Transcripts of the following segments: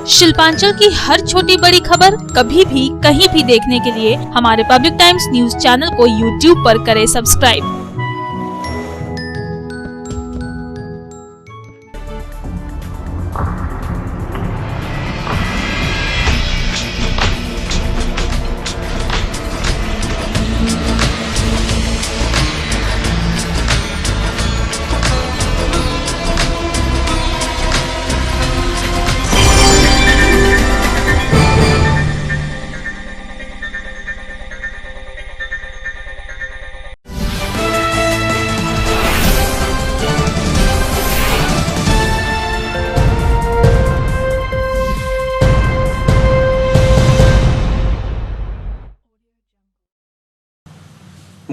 शिल्पांचल की हर छोटी बड़ी खबर कभी भी कहीं भी देखने के लिए हमारे पब्लिक टाइम्स न्यूज चैनल को यूट्यूब पर करें सब्सक्राइब।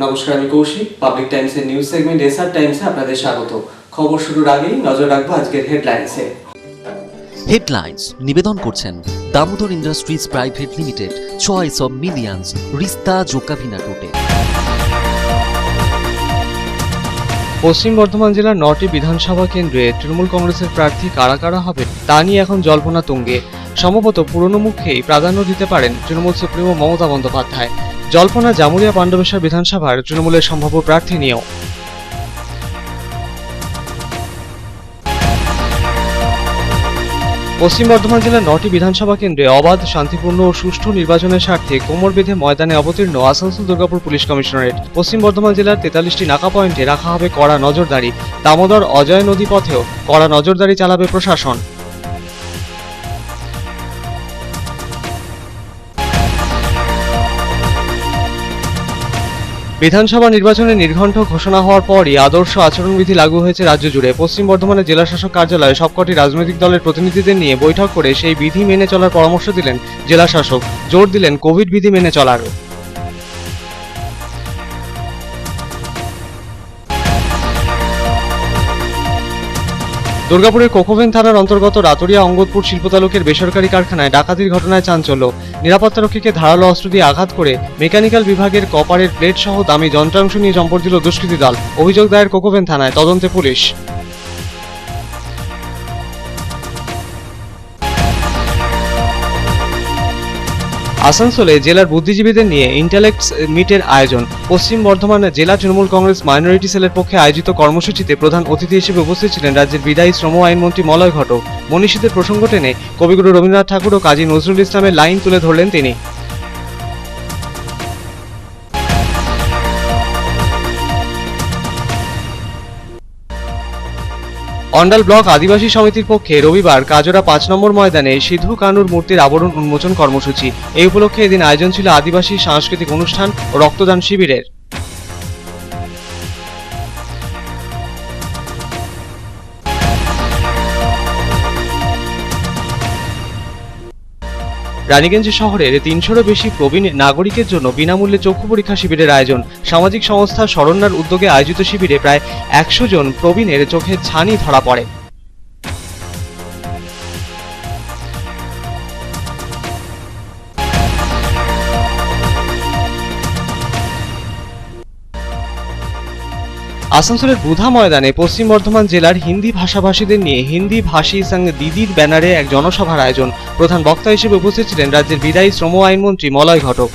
নমস্কার, আমি কৌশিক। পাবলিক টাইমসের নিউজ সেগমেন্ট এসআর টাইমসে আপনাদের স্বাগত। খবর শুরুর আগেই নজর রাখবো আজকের হেডলাইন্সে। হেডলাইন্স নিবেদন করছেন Damodar industries private limited, choice of millions, রিস্তা জোকাভিনা টোটে। পশ্চিম বর্ধমান জেলার 9টি বিধানসভা কেন্দ্রে তৃণমূল কংগ্রেসের প্রার্থী কারা কারা হবে তা নিয়ে এখন জল্পনা তুঙ্গে। সম্ভবত পুরনো মুখেই প্রাধান্য দিতে পারেন তৃণমূল সুপ্রিমো মমতা বন্দ্যোপাধ্যায়। জল্পনা জামুরিয়া পাণ্ডবেশ্বর বিধানসভার তৃণমূলের সম্ভাব্য প্রার্থী নিয়েও। পশ্চিম বর্ধমান জেলার 9টি বিধানসভা কেন্দ্রে অবাধ, শান্তিপূর্ণ ও সুষ্ঠু নির্বাচনের স্বার্থে কোমর বেঁধে ময়দানে অবতীর্ণ আসানসোল দুর্গাপুর পুলিশ কমিশনারেট। পশ্চিম বর্ধমান জেলার 43টি নাকা পয়েন্টে রাখা হবে কড়া নজরদারি। দামোদর অজয় নদী পথেও কড়া নজরদারি চালাবে প্রশাসন। বিধানসভা নির্বাচনে নির্ঘণ্ট ঘোষণা হওয়ার পরই আদর্শ আচরণবিধি লাগু হয়েছে রাজ্য জুড়ে। পশ্চিম বর্ধমানের জেলা শাসক কার্যালয়ে সবকটি রাজনৈতিক দলের প্রতিনিধিদের নিয়ে বৈঠক করে সেই বিধি মেনে চলার পরামর্শ দিলেন জেলা শাসক। জোর দিলেন কোভিড বিধি মেনে চলার। দুর্গাপুরের কোকোভেন থানার অন্তর্গত রাতরিয়া অঙ্গদপুর শিল্পতালুকের বেসরকারি কারখানায় ডাকাতির ঘটনায় চাঞ্চল্য। নিরাপত্তারক্ষীকে ধারালো অস্ত্র দিয়ে আঘাত করে মেকানিক্যাল বিভাগের কপারের প্লেট সহ দামি যন্ত্রাংশ নিয়ে চম্পট দিল দুষ্কৃতী দল। অভিযোগ দায়ের কোকোভেন থানায়, তদন্তে পুলিশ। আসানসোলে জেলার বুদ্ধিজীবীদের নিয়ে ইন্টালেক্টস মিটের আয়োজন। পশ্চিম বর্ধমান জেলা তৃণমূল কংগ্রেস মাইনরিটি সেলের পক্ষে আয়োজিত কর্মসূচিতে প্রধান অতিথি হিসেবে উপস্থিত ছিলেন রাজ্যের বিদায়ী শ্রম আইনমন্ত্রী মলয় ঘটক। মনীষীদের প্রসঙ্গ টেনে কবিগুরু রবীন্দ্রনাথ ঠাকুর ও কাজী নজরুল ইসলামের লাইন তুলে ধরলেন তিনি। অন্ডাল ব্লক আদিবাসী সমিতির পক্ষে রবিবার কাজরা 5 নম্বর ময়দানে সিধু কানুর মূর্তির আবরণ উন্মোচন কর্মসূচি। এই উপলক্ষে এদিন আয়োজন ছিল আদিবাসী সাংস্কৃতিক অনুষ্ঠান ও রক্তদান শিবিরের। রানীগঞ্জ শহরের 300-এরও বেশি প্রবীণ নাগরিকের জন্য বিনামূল্যে চক্ষু পরীক্ষা শিবিরের আয়োজন। সামাজিক সংস্থা শরণ্যার উদ্যোগে আয়োজিত শিবিরে প্রায় 100 জন প্রবীণের চোখে ছানি ধরা পড়ে। আসানসোলের বুধা ময়দানে পশ্চিম বর্ধমান জেলার হিন্দি ভাষাভাষীদের নিয়ে হিন্দি ভাষী সঙ্গ দিদির ব্যানারে এক জনসভার আয়োজন। প্রধান বক্তা হিসেবে উপস্থিত ছিলেন রাজ্যের বিদায়ী শ্রম আইনমন্ত্রী মলয় ঘটক।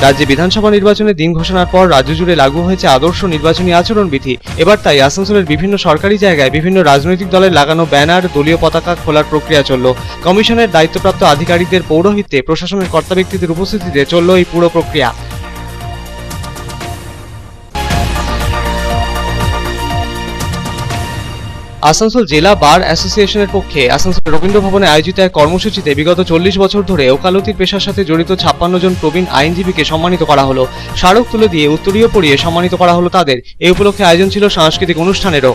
রাজ্যে বিধানসভা নির্বাচনের দিন ঘোষণার পর রাজ্য জুড়ে লাগু হয়েছে আদর্শ নির্বাচনী আচরণবিধি। এবার তাই আসানসোলের বিভিন্ন সরকারি জায়গায় বিভিন্ন রাজনৈতিক দলের লাগানো ব্যানার, দলীয় পতাকা খোলার প্রক্রিয়া চলল। কমিশনের দায়িত্বপ্রাপ্ত আধিকারিকদের পৌরোহিত্যে প্রশাসনের কর্তা ব্যক্তিদের উপস্থিতিতে চলল এই পুরো প্রক্রিয়া। আসানসোল জেলা বার অ্যাসোসিয়েশনের পক্ষে আসানসোল রবীন্দ্র ভবনে আয়োজিত এক কর্মসূচিতে বিগত 40 বছর ধরে ওকালতির পেশার সাথে জড়িত 56 জন প্রবীণ আইনজীবীকে সম্মানিত করা হলো। স্মারক তুলে দিয়ে উত্তরীয় পরিয়ে সম্মানিত করা হলো তাদের। এই উপলক্ষে আয়োজন ছিল সাংস্কৃতিক অনুষ্ঠানেরও।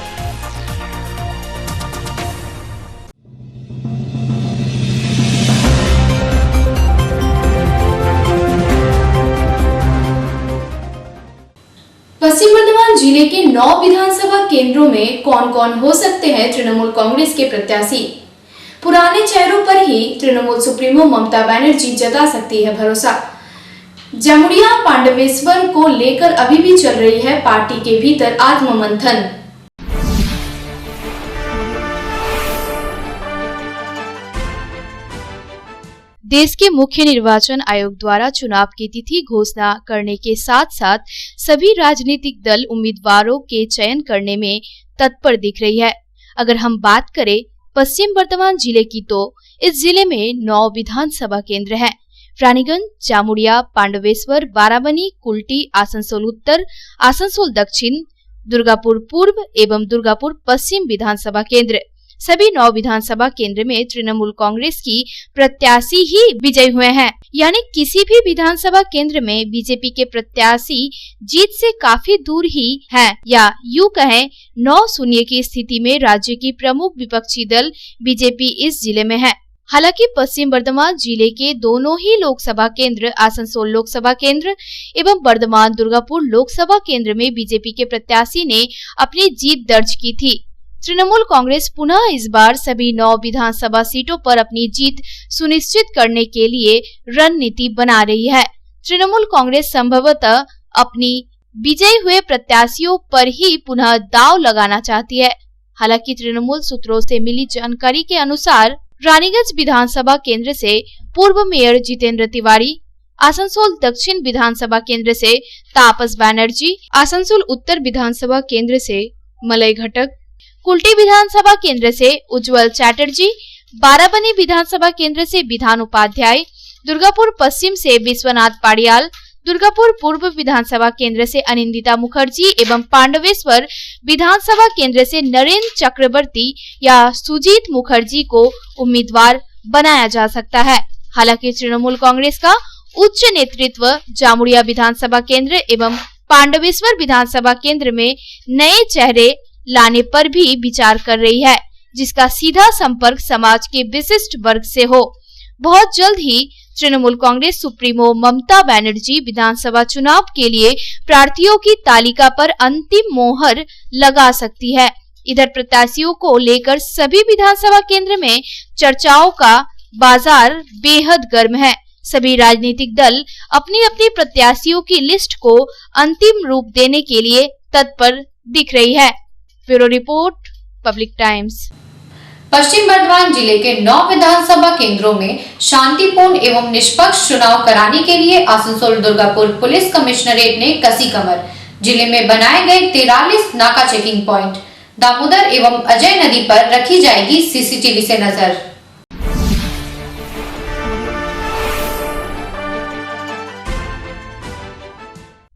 पश्चिम बर्धमान जिले के 9 विधानसभा केंद्रों में कौन कौन हो सकते हैं तृणमूल कांग्रेस के प्रत्याशी? पुराने चेहरों पर ही तृणमूल सुप्रीमो ममता बनर्जी जता सकती है भरोसा। जामुरिया पांडवेश्वर को को लेकर अभी भी चल रही है पार्टी के भीतर आत्ममंथन। देश के मुख्य निर्वाचन आयोग द्वारा चुनाव की तिथि घोषणा करने के साथ साथ सभी राजनीतिक दल उम्मीदवारों के चयन करने में तत्पर दिख रही है। अगर हम बात करें पश्चिम वर्धमान जिले की, तो इस जिले में 9 विधानसभा केंद्र हैं। रानीगंज, जामुड़िया, पांडवेश्वर, बाराबनी, कुल्टी, आसनसोल उत्तर, आसनसोल दक्षिण, दुर्गापुर पूर्व एवं दुर्गापुर पश्चिम विधानसभा केंद्र। सभी 9 विधानसभा केंद्र में तृणमूल कांग्रेस की प्रत्याशी ही विजयी हुए हैं, यानी किसी भी विधानसभा केंद्र में बीजेपी के प्रत्याशी जीत से काफी दूर ही हैं, या यूं कहें 9-0 की स्थिति में राज्य की प्रमुख विपक्षी दल बीजेपी इस जिले में है। हालांकि पश्चिम वर्धमान जिले के दोनों ही लोकसभा केंद्र, आसनसोल लोकसभा केंद्र एवं वर्धमान दुर्गापुर लोकसभा केंद्र में बीजेपी के प्रत्याशी ने अपनी जीत दर्ज की थी। तृणमूल कांग्रेस पुनः इस बार सभी 9 विधानसभा सीटों पर अपनी जीत सुनिश्चित करने के लिए रणनीति बना रही है। तृणमूल कांग्रेस संभवतः अपनी विजयी हुए प्रत्याशियों पर ही पुनः दांव लगाना चाहती है। हालांकि तृणमूल सूत्रों से मिली जानकारी के अनुसार रानीगंज विधानसभा केंद्र से पूर्व मेयर जितेंद्र तिवारी, आसनसोल दक्षिण विधानसभा केंद्र से तापस बैनर्जी, आसनसोल उत्तर विधानसभा केंद्र से मलय घटक, कुल्टी विधानसभा केंद्र से उज्जवल चैटर्जी, बाराबनी विधानसभा केंद्र से विधान उपाध्याय, दुर्गापुर पश्चिम से विश्वनाथ पाड़ियाल, दुर्गापुर पूर्व विधानसभा केंद्र से अनिंदिता मुखर्जी एवं पांडवेश्वर विधानसभा केंद्र से नरेंद्र चक्रवर्ती या सुजीत मुखर्जी को उम्मीदवार बनाया जा सकता है। हालांकि तृणमूल कांग्रेस का उच्च नेतृत्व जामुड़िया विधानसभा केंद्र एवं पांडवेश्वर विधानसभा केंद्र में नए चेहरे लाने पर भी विचार कर रही है, जिसका सीधा संपर्क समाज के विशिष्ट वर्ग से हो। बहुत जल्द ही तृणमूल कांग्रेस सुप्रीमो ममता बनर्जी विधानसभा चुनाव के लिए प्रार्थियों की तालिका पर अंतिम मोहर लगा सकती है। इधर प्रत्याशियों को लेकर सभी विधानसभा केंद्र में चर्चाओं का बाजार बेहद गर्म है। सभी राजनीतिक दल अपनी अपनी प्रत्याशियों की लिस्ट को अंतिम रूप देने के लिए तत्पर दिख रही है। Bureau report, Public Times. पश्चिम बर्धमान जिले के 9 विधानसभा केंद्रों में शांतिपूर्ण एवं निष्पक्ष चुनाव कराने के लिए आसनसोल दुर्गापुर पुलिस कमिश्नरेट ने कसी कमर। जिले में बनाए गए 43 नाका चेकिंग पॉइंट, दामोदर एवं अजय नदी पर रखी जाएगी सीसीटीवी से नजर।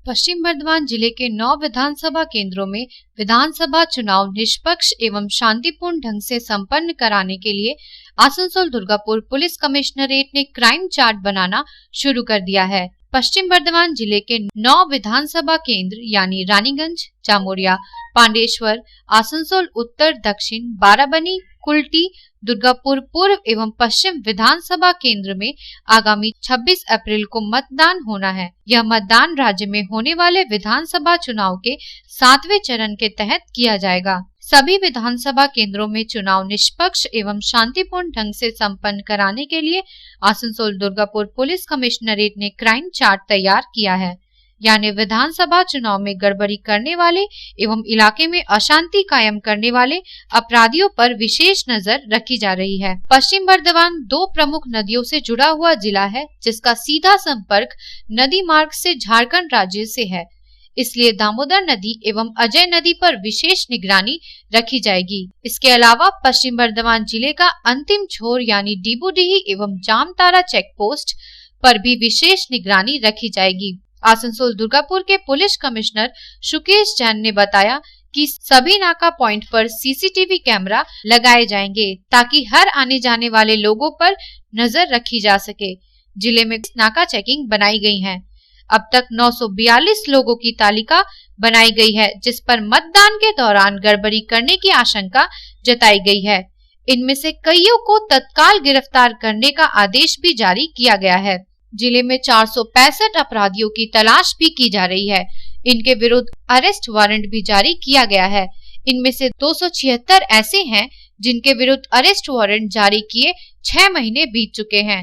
पश्चिम बर्धमान जिले के 9 विधानसभा केंद्रों में विधानसभा चुनाव निष्पक्ष एवं शांतिपूर्ण ढंग से संपन्न कराने के लिए आसनसोल दुर्गापुर पुलिस कमिश्नरेट ने क्राइम चार्ट बनाना शुरू कर दिया है। पश्चिम बर्धमान जिले के 9 विधानसभा केंद्र यानी रानीगंज, जामुड़िया, पांडेश्वर, आसनसोल उत्तर, दक्षिण, बाराबनी, कुल्टी, दुर्गापुर पूर्व एवं पश्चिम विधानसभा केंद्र में आगामी 26 अप्रैल को मतदान होना है। यह मतदान राज्य में होने वाले विधानसभा चुनाव के 7वें चरण के तहत किया जाएगा। सभी विधानसभा केंद्रों में चुनाव निष्पक्ष एवं शांतिपूर्ण ढंग से संपन्न कराने के लिए आसनसोल दुर्गापुर पुलिस कमिश्नरेट ने क्राइम चार्ट तैयार किया है। यानी विधानसभा चुनाव में गड़बड़ी करने वाले एवं इलाके में अशांति कायम करने वाले अपराधियों पर विशेष नजर रखी जा रही है। पश्चिम बर्धमान 2 प्रमुख नदियों से जुड़ा हुआ जिला है, जिसका सीधा संपर्क नदी मार्ग से झारखंड राज्य से है। इसलिए दामोदर नदी एवं अजय नदी पर विशेष निगरानी रखी जाएगी। इसके अलावा पश्चिम बर्धमान जिले का अंतिम छोर यानी डीबूडीही एवं जामतारा चेक पोस्ट पर भी विशेष निगरानी रखी जाएगी। आसनसोल दुर्गापुर के पुलिस कमिश्नर सुकेश जैन ने बताया कि सभी नाका पॉइंट पर सीसीटीवी कैमरा लगाए जाएंगे ताकि हर आने जाने वाले लोगों पर नजर रखी जा सके। जिले में नाका चेकिंग बनाई गई है। अब तक 942 लोगों की तालिका बनाई गई है, जिस पर मतदान के दौरान गड़बड़ी करने की आशंका जताई गई है। इनमें से कईयों को तत्काल गिरफ्तार करने का आदेश भी जारी किया गया है। जिले में 465 अपराधियों की तलाश भी की जा रही है। इनके विरुद्ध अरेस्ट वारंट भी जारी किया गया है। इनमें से 276 ऐसे हैं जिनके विरुद्ध अरेस्ट वारंट जारी किए 6 महीने बीत चुके हैं।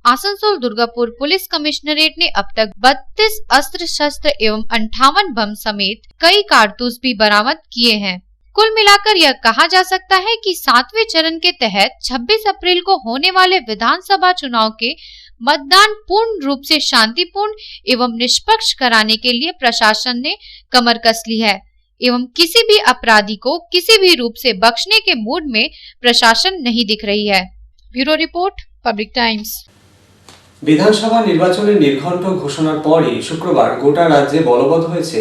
आसनसोल दुर्गापुर पुलिस कमिश्नरेट ने अब तक 32 अस्त्र शस्त्र एवं 58 बम समेत कई कारतूस भी बरामद किए हैं। कुल मिलाकर यह कहा जा सकता है कि 7वें चरण के तहत 26 अप्रैल को होने वाले विधानसभा चुनाव के मतदान पूर्ण रूप से शांतिपूर्ण एवं निष्पक्ष कराने के लिए प्रशासन ने कमर कस ली है एवं किसी भी अपराधी को किसी भी रूप से बख्शने के मूड में प्रशासन नहीं दिख रही है। Bureau report, Public times. বিধানসভা নির্বাচনের নির্ঘণ্ট ঘোষণার পরই শুক্রবার গোটা রাজ্যে বলবৎ হয়েছে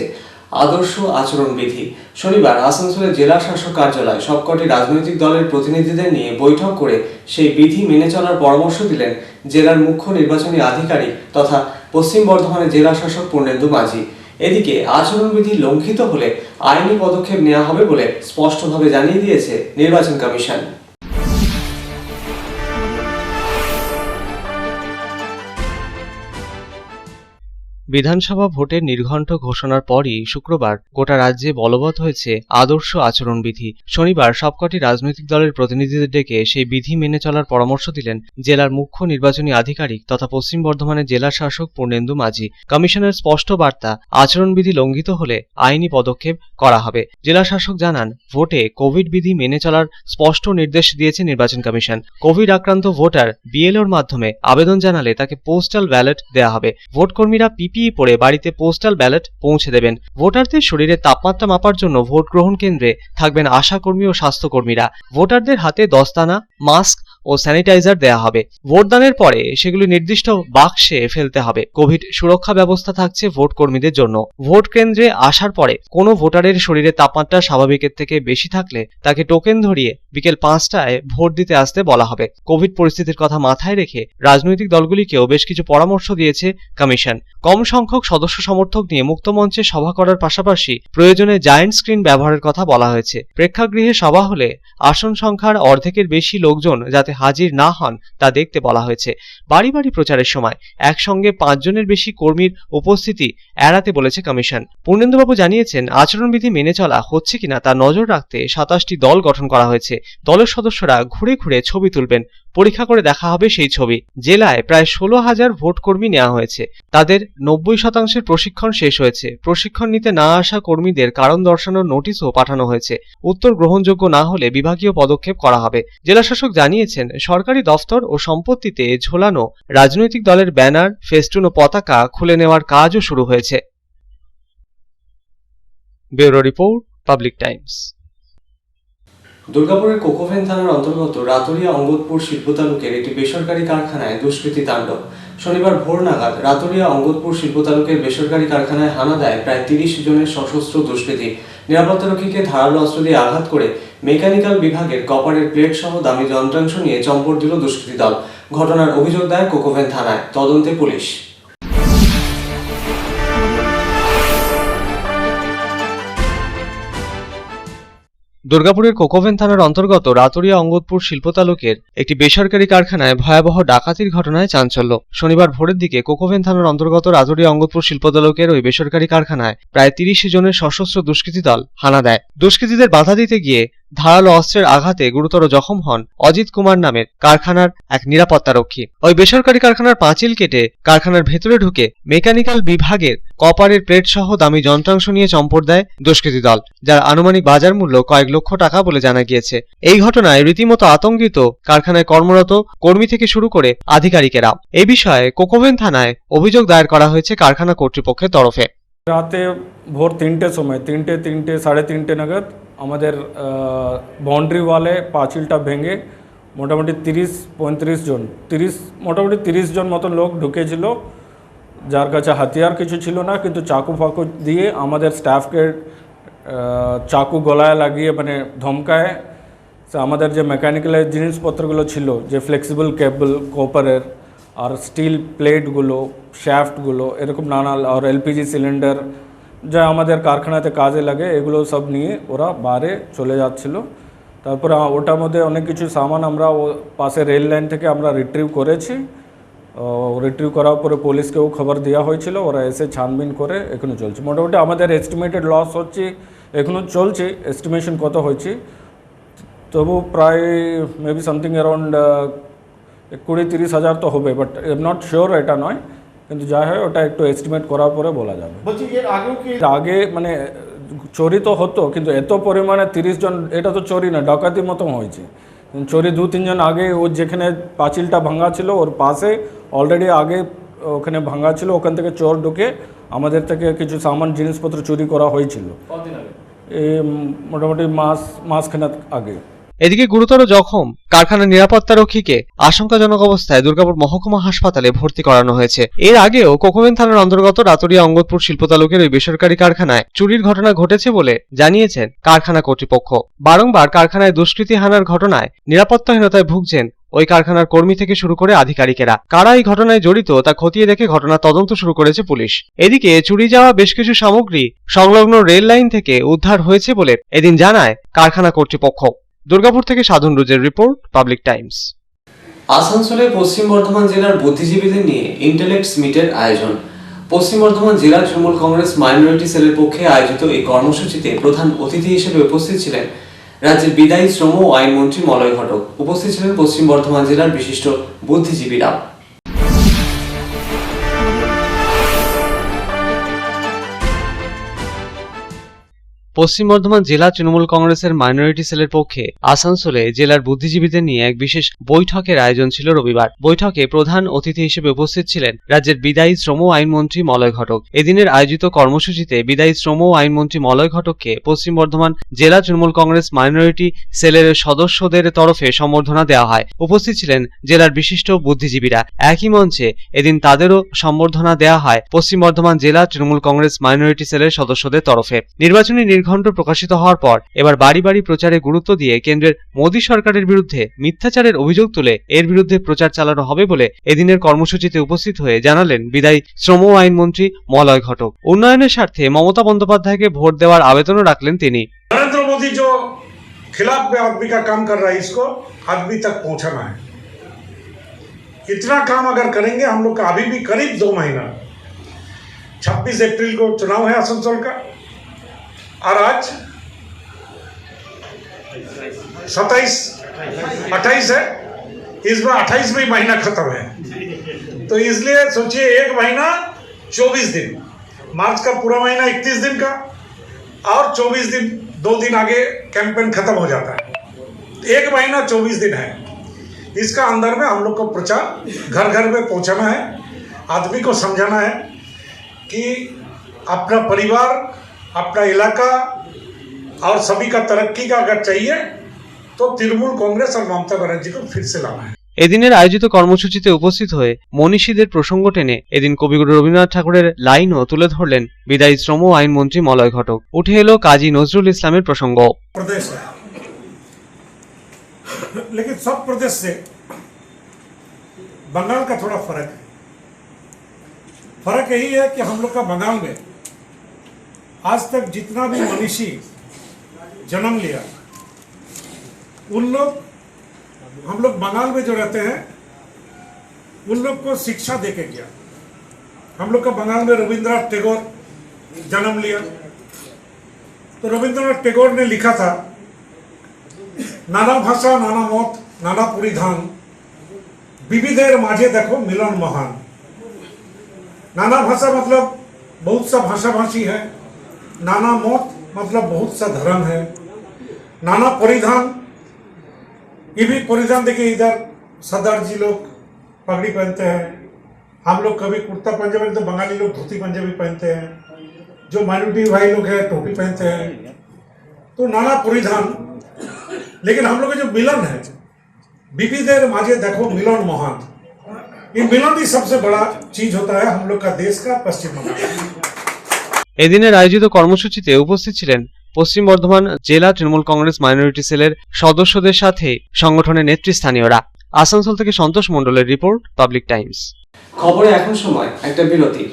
আদর্শ আচরণবিধি। শনিবার আসানসোলের জেলা শাসক কার্যালয়ে সবকটি রাজনৈতিক দলের প্রতিনিধিদের নিয়ে বৈঠক করে সেই বিধি মেনে চলার পরামর্শ দিলেন জেলার মুখ্য নির্বাচনী আধিকারিক তথা পশ্চিম বর্ধমানের জেলা শাসক পূর্ণেন্দু মাঝি। এদিকে আচরণবিধি লঙ্ঘিত হলে আইনি পদক্ষেপ নেওয়া হবে বলে স্পষ্টভাবে জানিয়ে দিয়েছে নির্বাচন কমিশন। বিধানসভা ভোটের নির্ঘণ্ট ঘোষণার পরই শুক্রবার গোটা রাজ্যে বলবৎ হয়েছে আদর্শ আচরণবিধি। শনিবার সবকটি রাজনৈতিক দলের প্রতিনিধিদের ডেকে সেই বিধি মেনে চলার পরামর্শ দিলেন জেলার মুখ্য নির্বাচনী আধিকারিক তথা পশ্চিম বর্ধমানের জেলা শাসক পূর্ণেন্দু মাঝি। কমিশনের স্পষ্ট বার্তা, আচরণবিধি লঙ্ঘিত হলে আইনি পদক্ষেপ করা হবে। জেলা শাসক জানান, ভোটে কোভিড বিধি মেনে চলার স্পষ্ট নির্দেশ দিয়েছে নির্বাচন কমিশন। কোভিড আক্রান্ত ভোটার বিএলওর মাধ্যমে আবেদন জানালে তাকে পোস্টাল ব্যালট দেওয়া হবে। ভোটকর্মীরা পিপিই পরে বাড়িতে পোস্টাল ব্যালট পৌঁছে দেবেন। ভোটারদের শরীরের তাপমাত্রা মাপার জন্য ভোট গ্রহণ কেন্দ্রে থাকবেন আশাকর্মী ও স্বাস্থ্যকর্মীরা। ভোটারদের হাতে দস্তানা, মাস্ক ও স্যানিটাইজার দেওয়া হবে। ভোটদানের পরে সেগুলি নির্দিষ্ট বাক্সে ফেলতে হবে। কোভিড সুরক্ষা ব্যবস্থা থাকছে ভোট কর্মীদের জন্য। ভোট কেন্দ্রে আসার পরে কোনো ভোটারের শরীরে তাপমাত্রা স্বাভাবিকের থেকে বেশি থাকলে তাকে টোকেন ধরিয়ে বিকেল 5টায় ভোট দিতে আসতে বলা হবে। কোভিড পরিস্থিতির কথা মাথায় রেখে রাজনৈতিক দলগুলিকেও বেশ কিছু পরামর্শ দিয়েছে কমিশন। কম সংখ্যক সদস্য সমর্থক নিয়ে মুক্ত মঞ্চে সভা করার পাশাপাশি প্রয়োজনে জায়ান্ট স্ক্রিন ব্যবহারের কথা বলা হয়েছে। প্রেক্ষাগৃহে সভা হলে আসন সংখ্যার অর্ধেকের বেশি লোকজন যাতে হাজির না হন তা দেখতে বলা হয়েছে। বাড়ি বাড়ি প্রচারের সময় একসঙ্গে 5 জনের বেশি কর্মীর উপস্থিতি এড়াতে বলেছে কমিশন। পূর্ণেন্দুবাবু জানিয়েছেন, আচরণবিধি মেনে চলা হচ্ছে কিনা তা নজর রাখতে 27টি দল গঠন করা হয়েছে। দলের সদস্যরা ঘুরে ঘুরে ছবি তুলবেন, পরীক্ষা করে দেখা হবে সেই ছবি। জেলায় প্রায় 16,000 ভোট কর্মী নেওয়া হয়েছে। তাদের 90% প্রশিক্ষণ শেষ হয়েছে। প্রশিক্ষণ নিতে না আসা কর্মীদের কারণ দর্শানোর নোটিশও পাঠানো হয়েছে। উত্তর গ্রহণযোগ্য না হলে বিভাগীয় পদক্ষেপ করা হবে। জেলাশাসক জানিয়েছেন, সরকারি দফতর ও সম্পত্তিতে ঝোলানো রাজনৈতিক দলের ব্যানার, ফেস্টুন ও পতাকা খুলে নেওয়ার কাজও শুরু হয়েছে। Bureau report, public Times. দুর্গাপুরের কোকোভেন থানার অন্তর্গত রাতুরিয়া অঙ্গদপুর শিল্প তালুকের একটি বেসরকারি কারখানায় দুষ্কৃতী তাণ্ডব। শনিবার ভোর নাগাদ রাতুরিয়া অঙ্গদপুর শিল্প তালুকের বেসরকারি কারখানায় হানা দেয় প্রায় 30 জনের সশস্ত্র দুষ্কৃতী। নিরাপত্তারক্ষীকে ধারালো অস্ত্র দিয়ে আঘাত করে মেকানিক্যাল বিভাগের কপারের প্লেট সহ দামি যন্ত্রাংশ নিয়ে চম্পট দিল দুষ্কৃতী দল। ঘটনার অভিযোগ দেয় কোকোভেন থানায়। তদন্তে পুলিশ। দুর্গাপুরের কোকোভেন থানার অন্তর্গত রাতুরিয়া অঙ্গদপুর শিল্প তালুকের একটি বেসরকারি কারখানায় ভয়াবহ ডাকাতির ঘটনায় চাঞ্চল্য। শনিবার ভোরের দিকে কোকোভেন থানার অন্তর্গত রাতুরিয়া অঙ্গদপুর শিল্প তালুকের ওই বেসরকারি কারখানায় প্রায় 30 জনের সশস্ত্র দুষ্কৃতী দল হানা দেয়। দুষ্কৃতীদের বাধা দিতে গিয়ে ধারালো অস্ত্রের আঘাতে গুরুতর জখম হন অজিত কুমার নামের কারখানার এক নিরাপত্তারক্ষী। ওই বেসরকারি কারখানার পাঁচিল কেটে কারখানার ভেতরে ঢুকে মেকানিক্যাল বিভাগের কপারের প্লেট সহ দামি যন্ত্রাংশ নিয়ে চম্পট দেয় দুষ্কৃতী দল, যার আনুমানিক বাজার মূল্য কয়েক লক্ষ টাকা বলে জানা গিয়েছে। এই ঘটনায় রীতিমতো আতঙ্কিত কারখানায় কর্মরত কর্মী থেকে শুরু করে আধিকারিকেরা। এই বিষয়ে কোকোভেন থানায় অভিযোগ দায়ের করা হয়েছে কারখানা কর্তৃপক্ষের তরফে। রাতে ভোর 3টের সময় 3, 3:30 নাগাদ আমাদের বাউন্ডারি ওয়ালে পাঁচিলটা ভেঙে মোটামুটি 30 জন মতন লোক ঢুকেছিল, যার কাছে হাতিয়ার কিছু ছিল না, কিন্তু চাকু ফাকু দিয়ে আমাদের স্টাফকে চাকু গলায় লাগিয়ে মানে ধমকায়। আমাদের যে মেকানিক্যালের জিনিসপত্রগুলো ছিল, যে ফ্লেক্সিবল কেবল, কপারের আর স্টিল প্লেটগুলো, শ্যাফটগুলো, এরকম নানা, আর এলপিজি সিলিন্ডার যা আমাদের কারখানাতে কাজে লাগে, এগুলো সব নিয়ে ওরা বাইরে চলে যাচ্ছিল। তারপরে ওটার মধ্যে অনেক কিছু সামান আমরা পাশে রেল লাইন থেকে আমরা রিট্রিভ করেছি। রিট্রিভ করার পরে পুলিশকেও খবর দেওয়া হয়েছিল, ওরা এসে ছানবিন করে এখনও চলছে। মোটামুটি আমাদের এস্টিমেটেড লস হচ্ছে, এখনও চলছে, এস্টিমেশন কত হয়েছে, তবু প্রায় মেবি সামথিং অ্যারাউন্ড 20-30 হাজার তো হবে, but I am not sure, এটা নয়, কিন্তু যা হয় ওটা একটু এস্টিমেট করার পরে বলা যাবে। বলছি এর আগেও কি আগে মানে চোরি তো হতো, কিন্তু এত পরিমাণে 30 জন, এটা তো চোরি না, ডাকাতির মতো হয়েছে। চোরি 2-3 জন আগে, ও যেখানে পাঁচিলটা ভাঙা ছিল ওর পাশে অলরেডি আগে ওখানে ভাঙা ছিল, ওখান থেকে চোর ঢুকে আমাদের থেকে কিছু সামান জিনিসপত্র চুরি করা হয়েছিল এই মোটামুটি মাসখানেক আগে। এদিকে গুরুতর জখম কারখানার নিরাপত্তারক্ষীকে আশঙ্কাজনক অবস্থায় দুর্গাপুর মহকুমা হাসপাতালে ভর্তি করানো হয়েছে। এর আগেও কোকোবেন থানার অন্তর্গত রাতুরিয়া অঙ্গদপুর শিল্পতালুকের ওই বেসরকারি কারখানায় চুরির ঘটনা ঘটেছে বলে জানিয়েছেন কারখানা কর্তৃপক্ষ। বারংবার কারখানায় দুষ্কৃতী হানার ঘটনায় নিরাপত্তাহীনতায় ভুগছেন ওই কারখানার কর্মী থেকে শুরু করে আধিকারিকেরা। কারা এই ঘটনায় জড়িত তা খতিয়ে দেখে ঘটনার তদন্ত শুরু করেছে পুলিশ। এদিকে চুরি যাওয়া বেশ কিছু সামগ্রী সংলগ্ন রেল লাইন থেকে উদ্ধার হয়েছে বলে এদিন জানায় কারখানা কর্তৃপক্ষ। দুর্গাপুর থেকে সাধন রুজের রিপোর্ট, পাবলিক টাইমস। আসানসোলে পশ্চিম বর্ধমান জেলার বুদ্ধিজীবীদের নিয়ে ইন্টেলেক্টস মিটের আয়োজন। পশ্চিম বর্ধমান জেলা তৃণমূল কংগ্রেস মাইনরিটি সেলের পক্ষে আয়োজিত এই কর্মসূচিতে প্রধান অতিথি হিসেবে উপস্থিত ছিলেন রাজ্যের বিদায়ী শ্রম ও আইনমন্ত্রী মলয় ঘটক। উপস্থিত ছিলেন পশ্চিম বর্ধমান জেলার বিশিষ্ট বুদ্ধিজীবীরা। পশ্চিম বর্ধমান জেলা তৃণমূল কংগ্রেসের মাইনরিটি সেলের পক্ষে আসানসোলে জেলার বুদ্ধিজীবীদের নিয়ে এক বিশেষ বৈঠকের আয়োজন ছিল রবিবার। বৈঠকে প্রধান অতিথি হিসেবে উপস্থিত ছিলেন রাজ্যের বিদায়ী শ্রম ও আইনমন্ত্রী মলয় ঘটক। এদিনের আয়োজিত কর্মসূচিতে বিদায়ী শ্রম ও আইনমন্ত্রী মলয় ঘটককে পশ্চিম বর্ধমান জেলা তৃণমূল কংগ্রেস মাইনরিটি সেলের সদস্যদের তরফে সম্বর্ধনা দেওয়া হয়। উপস্থিত ছিলেন জেলার বিশিষ্ট বুদ্ধিজীবীরা। একই মঞ্চে এদিন তাদেরও সম্বর্ধনা দেওয়া হয় পশ্চিম বর্ধমান জেলা তৃণমূল কংগ্রেস মাইনরিটি সেলের সদস্যদের তরফে। নির্বাচনী ঘণ্ট প্রকাশিত হওয়ার পর এবার বাড়ি বাড়ি প্রচারে গুরুত্ব দিয়ে কেন্দ্রের মোদী সরকারের বিরুদ্ধে মিথ্যাচারের অভিযোগ তুলে এর বিরুদ্ধে প্রচার চালানো হবে বলে এদিনের কর্মসূচিতে উপস্থিত হয়ে জানালেন বিদায়ী শ্রম আইনমন্ত্রী মলয় ঘটক। উন্নয়নের স্বার্থে মমতা বন্দ্যোপাধ্যায়কে ভোট দেওয়ার আবেদনও রাখলেন তিনি। नरेंद्र मोदी जो खिलाफ में आदमी का काम कर रहा है, इसको आदमी तक पहुंचाना है। इतना काम अगर करेंगे हम लोग का, अभी भी करीब 2 महीना, 26 अप्रैल को चुनाव है आसनसोल का, और आज 28 है, इस बार 28 में महीना खत्म है, तो इसलिए सोचिए 1 महीना 24 दिन, मार्च का पूरा महीना 31 दिन का, और 24 दिन 2 दिन आगे कैंपेन खत्म हो जाता है, 1 महीना 24 दिन है। इसका अंदर में हम लोग को प्रचार घर घर में पहुंचाना है, आदमी को समझाना है कि अपना परिवार, अपना इलाका और सभी का तरक्की का अगर चाहिए तो तृणमूल कांग्रेस और ममता बनर्जी को फिर से लाना है। এদিনের আয়োজিত কর্মসূচিতে উপস্থিত হয়ে মনীষীদের প্রসঙ্গ টেনে এদিন কবিগুরু রবীন্দ্রনাথ ঠাকুরের লাইনও তুলে ধরলেন বিদায়ী শ্রম আইনমন্ত্রী মলয় ঘটক। উঠে এলো কাজী নজরুল ইসলামের প্রসঙ্গ। प्रदेश है, लेकिन सब प्रदेश से बंगाल का थोड़ा फर्क है। फर्क यही है कि हम लोग का बंगाल में आज तक जितना भी मनीषी जन्म लिया, उन लोग, हम लोग बंगाल में जो रहते हैं उन लोग को शिक्षा देके गया। हम लोग का बंगाल में रविंद्रनाथ टैगोर जन्म लिया, तो रविंद्रनाथ टैगोर ने लिखा था, नाना भाषा नाना मत नाना परिधान, विविधेर माझे देखो मिलन महान। नाना भाषा मतलब बहुत सा भाषा भाषी है, नाना मत मतलब बहुत सा धर्म है, नाना परिधान, ये भी परिधान देखिए, इधर सरदार जी लोग पगड़ी पहनते हैं, हम लोग कभी कुर्ता पंजाबी, तो बंगाली लोग धोती पंजाबी पहनते हैं, जो माइनॉरिटी भाई लोग हैं टोपी पहनते हैं, तो नाना परिधान। लेकिन हम लोग का जो मिलन है, विविधेर माझे देखो मिलन महान, ये मिलन ही सबसे बड़ा चीज होता है हम लोग का देश का, पश्चिम बंगाल। এদিনের আয়োজিত কর্মসূচিতে উপস্থিত ছিলেন পশ্চিম বর্ধমান জেলা তৃণমূল কংগ্রেস মাইনরিটি সেলের সদস্যদের সাথে সংগঠনের নেতৃস্থানীয়রা। আসানসোল থেকে সন্তোষ মণ্ডলের রিপোর্ট, পাবলিক টাইমস। খবরে এখন সময় একটা বিরতির।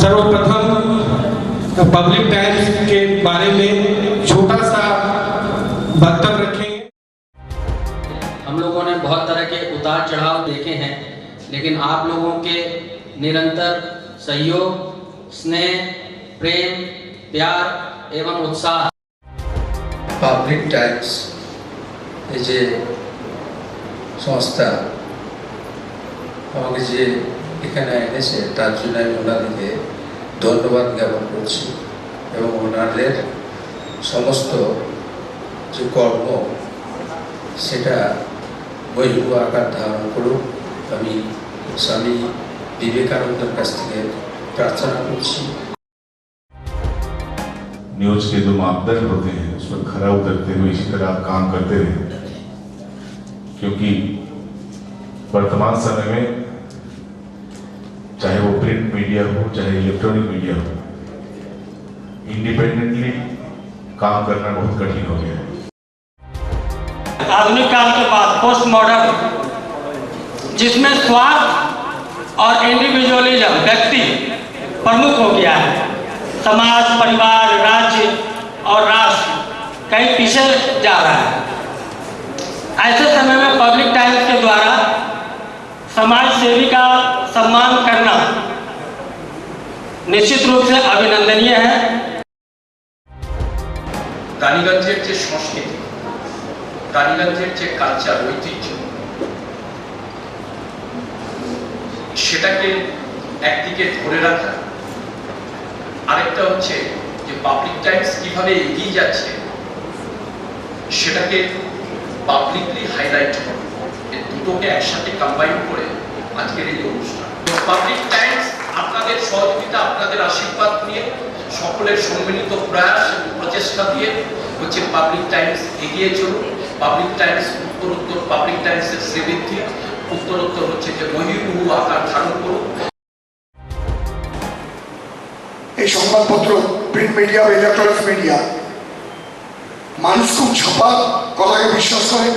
सर्वप्रथम पब्लिक टाइम्स के बारे में छोटा सा वक्तव्य रखेंगे। हम लोगों ने बहुत तरह के उतार चढ़ाव देखे हैं, लेकिन आप लोगों के निरंतर सहयोग, स्नेह, प्रेम, प्यार एवं उत्साह পাবলিক টাইমস এই যে সংস্থা আমাকে যে এখানে এনেছে তার জন্য আমি ওনাদেরকে ধন্যবাদ জ্ঞাপন করছি এবং ওনাদের সমস্ত যে কর্ম সেটা বৈভব আকার ধারণ করুক আমি স্বামী বিবেকানন্দের কাছ থেকে প্রার্থনা করছি। न्यूज के जो मापदंड होते हैं उस पर खरा उतरते हुए इसी तरह आप काम करते रहे, क्योंकि वर्तमान समय में चाहे वो प्रिंट मीडिया हो चाहे इलेक्ट्रॉनिक मीडिया हो, इंडिपेंडेंटली काम करना बहुत कठिन हो गया है। आधुनिक काल के बाद पोस्ट मॉडर्न, जिसमें स्वार्थ और इंडिविजुअलिज्म व्यक्ति प्रमुख हो गया है, समाज, परिवार, राज्य और राष्ट्र कहीं पीछे जा रहा है। ऐसे समय में पब्लिक टाइम्स के द्वारा समाज सेवी का सम्मान करना निश्चित रूप से अभिनंदनीय है। রানীগঞ্জের যে সংস্কৃতি, রানীগঞ্জের যে কালচার, ঐতিহ্য, সেটাকে একদিকে ধরে রাখা, আরেকটা হচ্ছে যে পাবলিক টাইমস কিভাবে এগিয়ে যাচ্ছে সেটাকে পাবলিকলি হাইলাইট করা, এই দুটোকে একসাথে কম্বাইন করে আজকের এই অনুষ্ঠান। পাবলিক টাইমস আপনাদের সহযোগিতা, আপনাদের আশীর্বাদ নিয়ে, সকলের সম্মিলিত প্রয়াস এবং প্রচেষ্টা দিয়ে হচ্ছে পাবলিক টাইমস এগিয়ে চলুন। পাবলিক টাইমস উত্তরোত্তর, পাবলিক টাইমসের শ্রীবৃদ্ধি উত্তরোত্তর হচ্ছে যে বহির্মুখ আকার ধারণ করুন। এই সংবাদপত্র, প্রিন্ট মিডিয়া বা ইলেকট্রনিক্স মিডিয়া, মানুষ খুব ছাপা কথাকে বিশ্বাস করে,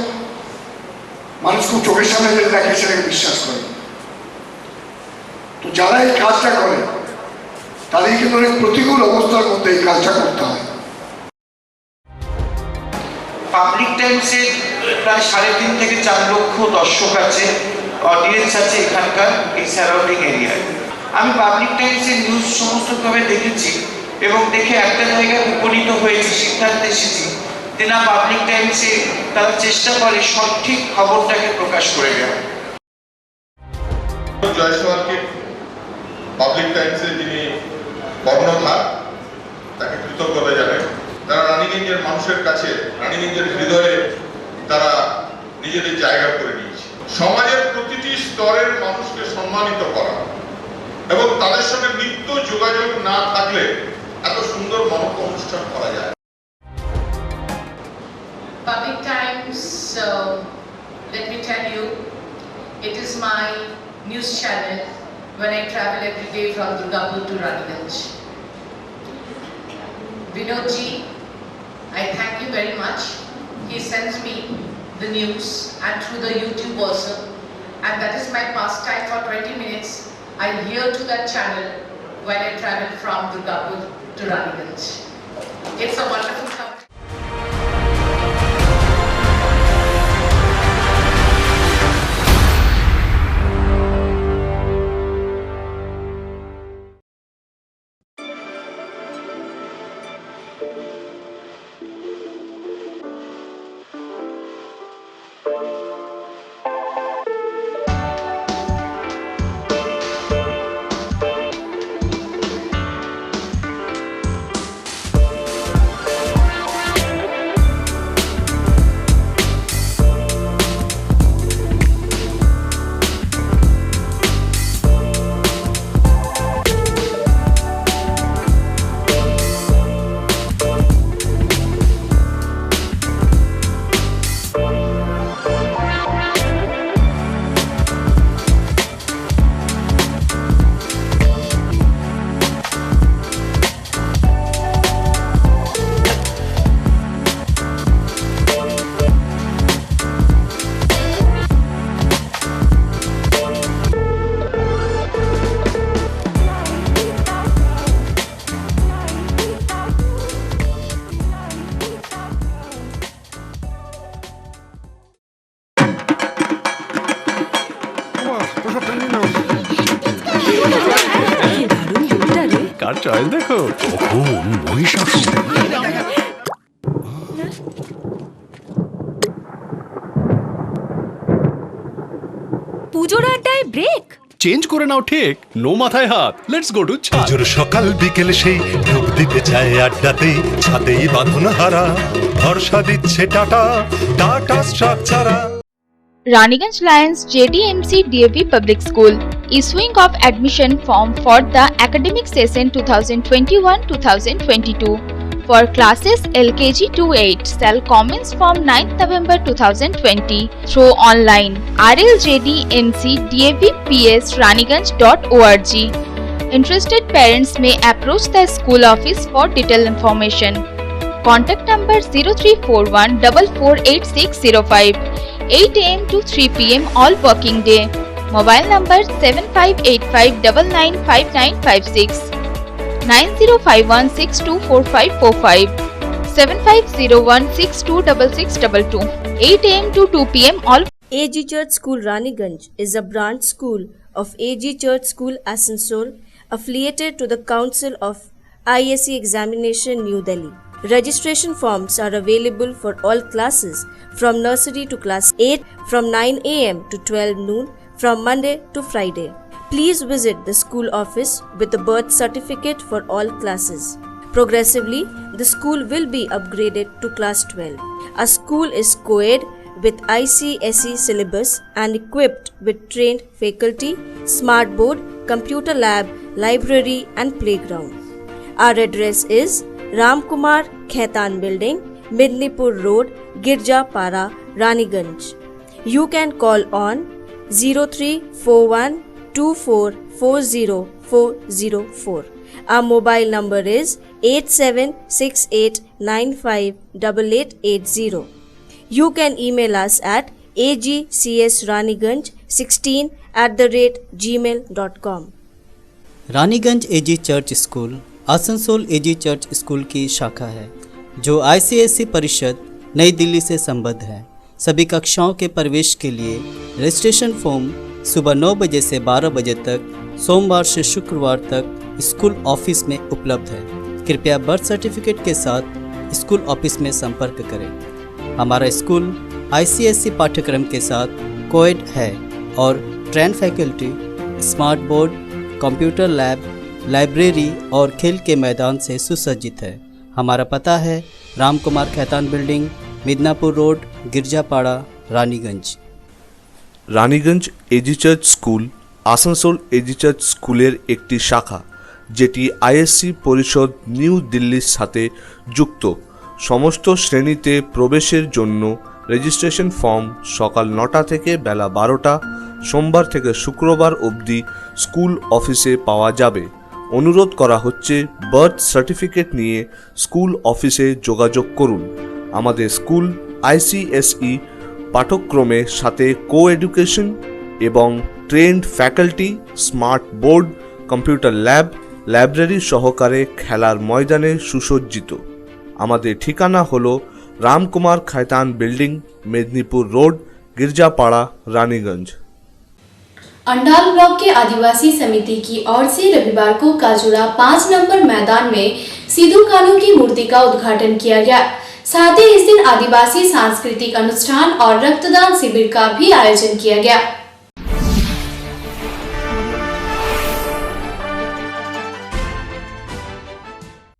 মানুষ খুব চোখের সামনে যেটা দেখে সেটাকে বিশ্বাস করে। তো যারা এই কাজটা করে তাদের কিন্তু অনেক প্রতিকূল অবস্থার মধ্যে এই কাজটা করতে হয়। পাবলিক টাইমসের প্রায় 3.5 থেকে 4 লক্ষ দর্শক আছে, অডিয়েন্স আছে এখানকার এই সারাউন্ডিং এরিয়ায়। আমি পাবলিক টাইমসের নিউজ সমস্তভাবে দেখেছি এবং দেখে একটা জায়গায় উপনীত হয়েছি, সিদ্ধান্তে এসেছি যে না, পাবলিক টাইমসে তারা চেষ্টা করে সঠিক খবরটাকে প্রকাশ করে দেওয়া। জয়সওয়ালকে পাবলিক টাইমসের যিনি কর্ণধার, তাকে কৃতজ্ঞতা জানাই। তারা রানীগঞ্জের মানুষের কাছে, রানীগঞ্জের হৃদয়ে তারা নিজেদের জায়গা করে নিয়েছে। সমাজের প্রতিটি স্তরের মানুষকে সম্মানিত করা এবং তাদের সঙ্গে নিত্য যোগাযোগ না থাকলে এত সুন্দর মহৎ অনুষ্ঠান করা যায়। Public Times, let me tell you, it is my news channel when I travel every day from Durgapur to Raniganj. Vinodji, I thank you very much. He sends me the news and through the YouTube also, and that is my pastime for 20 minutes. I hear to that channel when I travel from Durgapur to Raniganj. It's a wonderful company. তার choice দেখো, কখন মহিষাসুর। পুজোর আড্ডায় break change করে নাও ঠিক, no মাথায় হাত, let's go to ছাদ। পুজোর সকাল বিকেল সেই ডুব দিতে যায় আড্ডাতে, ছাদেই বাঁধন হারা ভরসা দিচ্ছে Tata, Tata Structura. Raniganj Lions JDMC DAV Public School issuing of admission form for the academic session 2021-2022 for classes LKG to 8 shall commence from 9th November 2020 through online rljdmc davps raniganj.org. Interested parents may approach the school office for detailed information. Contact number 0341 448605, 8 AM to 3 PM all working day. Mobile number 7585995956, 9051624545, 7501626622, 8 AM to 2 PM all. AG Church School Raniganj is a branch school of AG Church School Asansol, affiliated to the Council of ISC Examination New Delhi. Registration forms are available for all classes from nursery to class 8 from 9 AM to 12 noon from Monday to Friday. Please visit the school office with the birth certificate for all classes. Progressively, the school will be upgraded to class 12. Our school is co-ed with ICSE syllabus and equipped with trained faculty, smart board, computer lab, library and playground. Our address is Ramkumar Khaitan Building, Midnipur Road, Girjapara, Raniganj. You can call on 0341244004. Our mobile number is 8768958880. You can email us at agcsraniganj16@gmail.com. Raniganj AG church school Asansol AG church school की शाखा है जो ICSE परिषद नई दिल्ली से संबद्ध है। सभी कक्षाओं के प्रवेश के लिए रजिस्ट्रेशन फॉर्म सुबह 9 बजे से 12 बजे तक सोमवार से शुक्रवार तक स्कूल ऑफिस में उपलब्ध है। कृपया बर्थ सर्टिफिकेट के साथ स्कूल ऑफिस में संपर्क करें। हमारा स्कूल ICSE पाठ्यक्रम के साथ कोएड है और train faculty, smart board, computer lab, library और खेल के मैदान से सुसज्जित है। हमारा पता है Ramkumar Khaitan building, Midnapore road, Girjapara, Raniganj. Raniganj AG church school Asansol AG church স্কুলের একটি শাখা, যেটি ISC পরিষদ নিউ দিল্লির সাথে যুক্ত। সমস্ত শ্রেণীতে প্রবেশের জন্য রেজিস্ট্রেশন ফর্ম সকাল 9টা থেকে বেলা 12টা সোমবার থেকে শুক্রবার অবধি স্কুল অফিসে পাওয়া যাবে। অনুরোধ করা হচ্ছে বার্থ সার্টিফিকেট নিয়ে স্কুল অফিসে যোগাযোগ করুন। আমাদের স্কুল ICSE পাঠ্যক্রমের সাথে কো এডুকেশন এবং trained faculty, smart board, computer lab, library সহকারে খেলার ময়দানে সুসজ্জিত। আমাদের ঠিকানা হলো Ramkumar Khaitan building, Medinipur road, Girjapara, Raniganj. Andal block के आदिवासी समिति की ओर से रविवार को काजूड़ा 5 नंबर मैदान में सिद्धू कान्हू की मूर्ति का उद्घाटन किया गया। साथ ही इस दिन आदिवासी सांस्कृतिक अनुष्ठान और रक्तदान शिविर का भी आयोजन किया गया।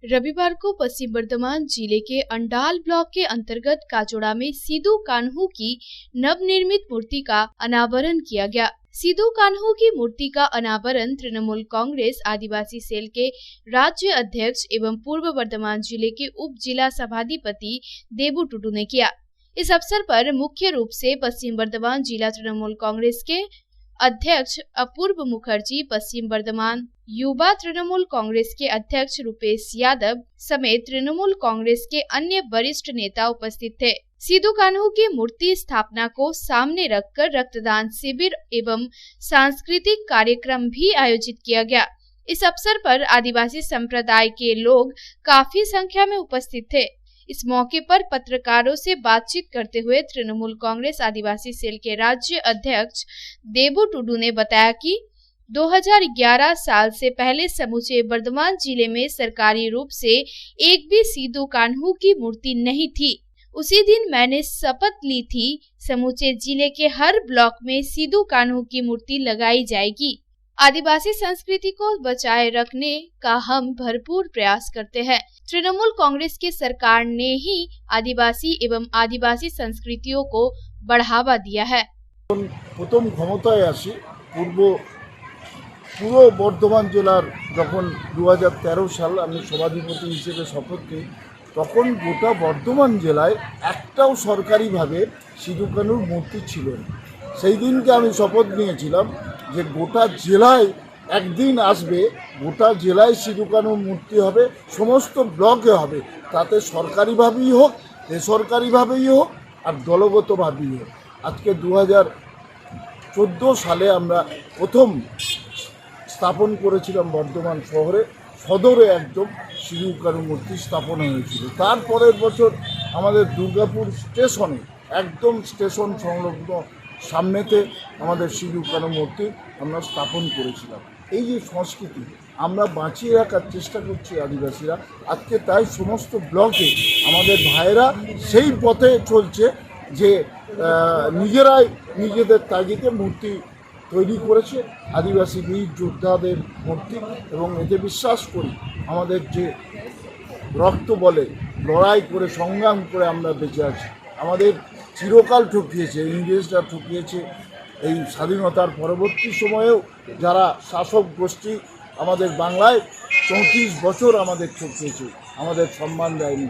रविवार को पश्चिम बर्धमान जिले के अंडाल ब्लॉक के अंतर्गत काजोड़ा में सिद्धू कान्हू की नवनिर्मित मूर्ति का अनावरण किया गया। सिद्धू कान्हू की मूर्ति का अनावरण तृणमूल कांग्रेस आदिवासी सेल के राज्य अध्यक्ष एवं पूर्व बर्धमान जिले के उप जिला सभाधिपति देबू टुडू ने किया। इस अवसर पर मुख्य रूप से पश्चिम बर्धमान जिला तृणमूल कांग्रेस के अध्यक्ष अपूर्व मुखर्जी, पश्चिम बर्धमान युवा तृणमूल कांग्रेस के अध्यक्ष रूपेश यादव समेत तृणमूल कांग्रेस के अन्य वरिष्ठ नेता उपस्थित थे। सिद्धू कान्हू की मूर्ति स्थापना को सामने रखकर रक्तदान शिविर एवं सांस्कृतिक कार्यक्रम भी आयोजित किया गया। इस अवसर पर आदिवासी संप्रदाय के लोग काफी संख्या में उपस्थित थे। इस मौके पर पत्रकारों से बातचीत करते हुए तृणमूल कांग्रेस आदिवासी सेल के राज्य अध्यक्ष देबू टुडू ने बताया कि 2011 साल से पहले समूचे बर्धमान जिले में सरकारी रूप से एक भी सिद्धू कान्हू की मूर्ति नहीं थी। उसी दिन मैंने शपथ ली थी, समूचे जिले के हर ब्लॉक में सिद्धू कान्हू की मूर्ति लगाई जाएगी। आदिवासी संस्कृति को बचाए रखने का हम भरपूर प्रयास करते हैं। तृणमूल कांग्रेस की सरकार ने ही आदिवासी एवं आदिवासी संस्कृतियों को बढ़ावा दिया है। प्रथम क्षमताয় আসি পুরো বর্ধমান জেলার যখন 2013 সাল আমি সভাধিপতি হিসেবে শপথ নিই, তখন গোটা বর্ধমান জেলায় একটাও সরকারিভাবে সিধু কানুর মূর্তি ছিল না। সেই দিনকে আমি শপথ নিয়েছিলাম যে গোটা জেলায় একদিন আসবে, গোটা জেলায় সিধু কানুর মূর্তি হবে, সমস্ত ব্লকে হবে, তাতে সরকারিভাবেই হোক বেসরকারিভাবেই হোক আর দলগতভাবেই হোক। আজকে 2014 সালে আমরা প্রথম স্থাপন করেছিলাম বর্ধমান শহরে, সদরে একদম সিধু কানু মূর্তি স্থাপন হয়েছিল। তারপরের বছর আমাদের দুর্গাপুর স্টেশনে একদম স্টেশন সংলগ্ন সামনেতে আমাদের সিধু কানু মূর্তি আমরা স্থাপন করেছিলাম। এই যে সংস্কৃতি আমরা বাঁচিয়ে রাখার চেষ্টা করছি আদিবাসীরা, আজকে তাই সমস্ত ব্লকে আমাদের ভাইয়েরা সেই পথে চলছে যে নিজেরাই নিজেদের তাগিদে মূর্তি তৈরি করেছে, আদিবাসী বীর যোদ্ধাদের মূর্তি, এবং এতে বিশ্বাস করি আমাদের যে রক্ত বলে লড়াই করে সংগ্রাম করে আমরা বেঁচে আছি। আমাদের চিরকাল ঠকিয়েছে, ইংরেজরা ঠকিয়েছে, এই স্বাধীনতার পরবর্তী সময়েও যারা শাসক গোষ্ঠী আমাদের বাংলায় 34 বছর আমাদের ঠকিয়েছে, আমাদের সম্মান দেয়নি।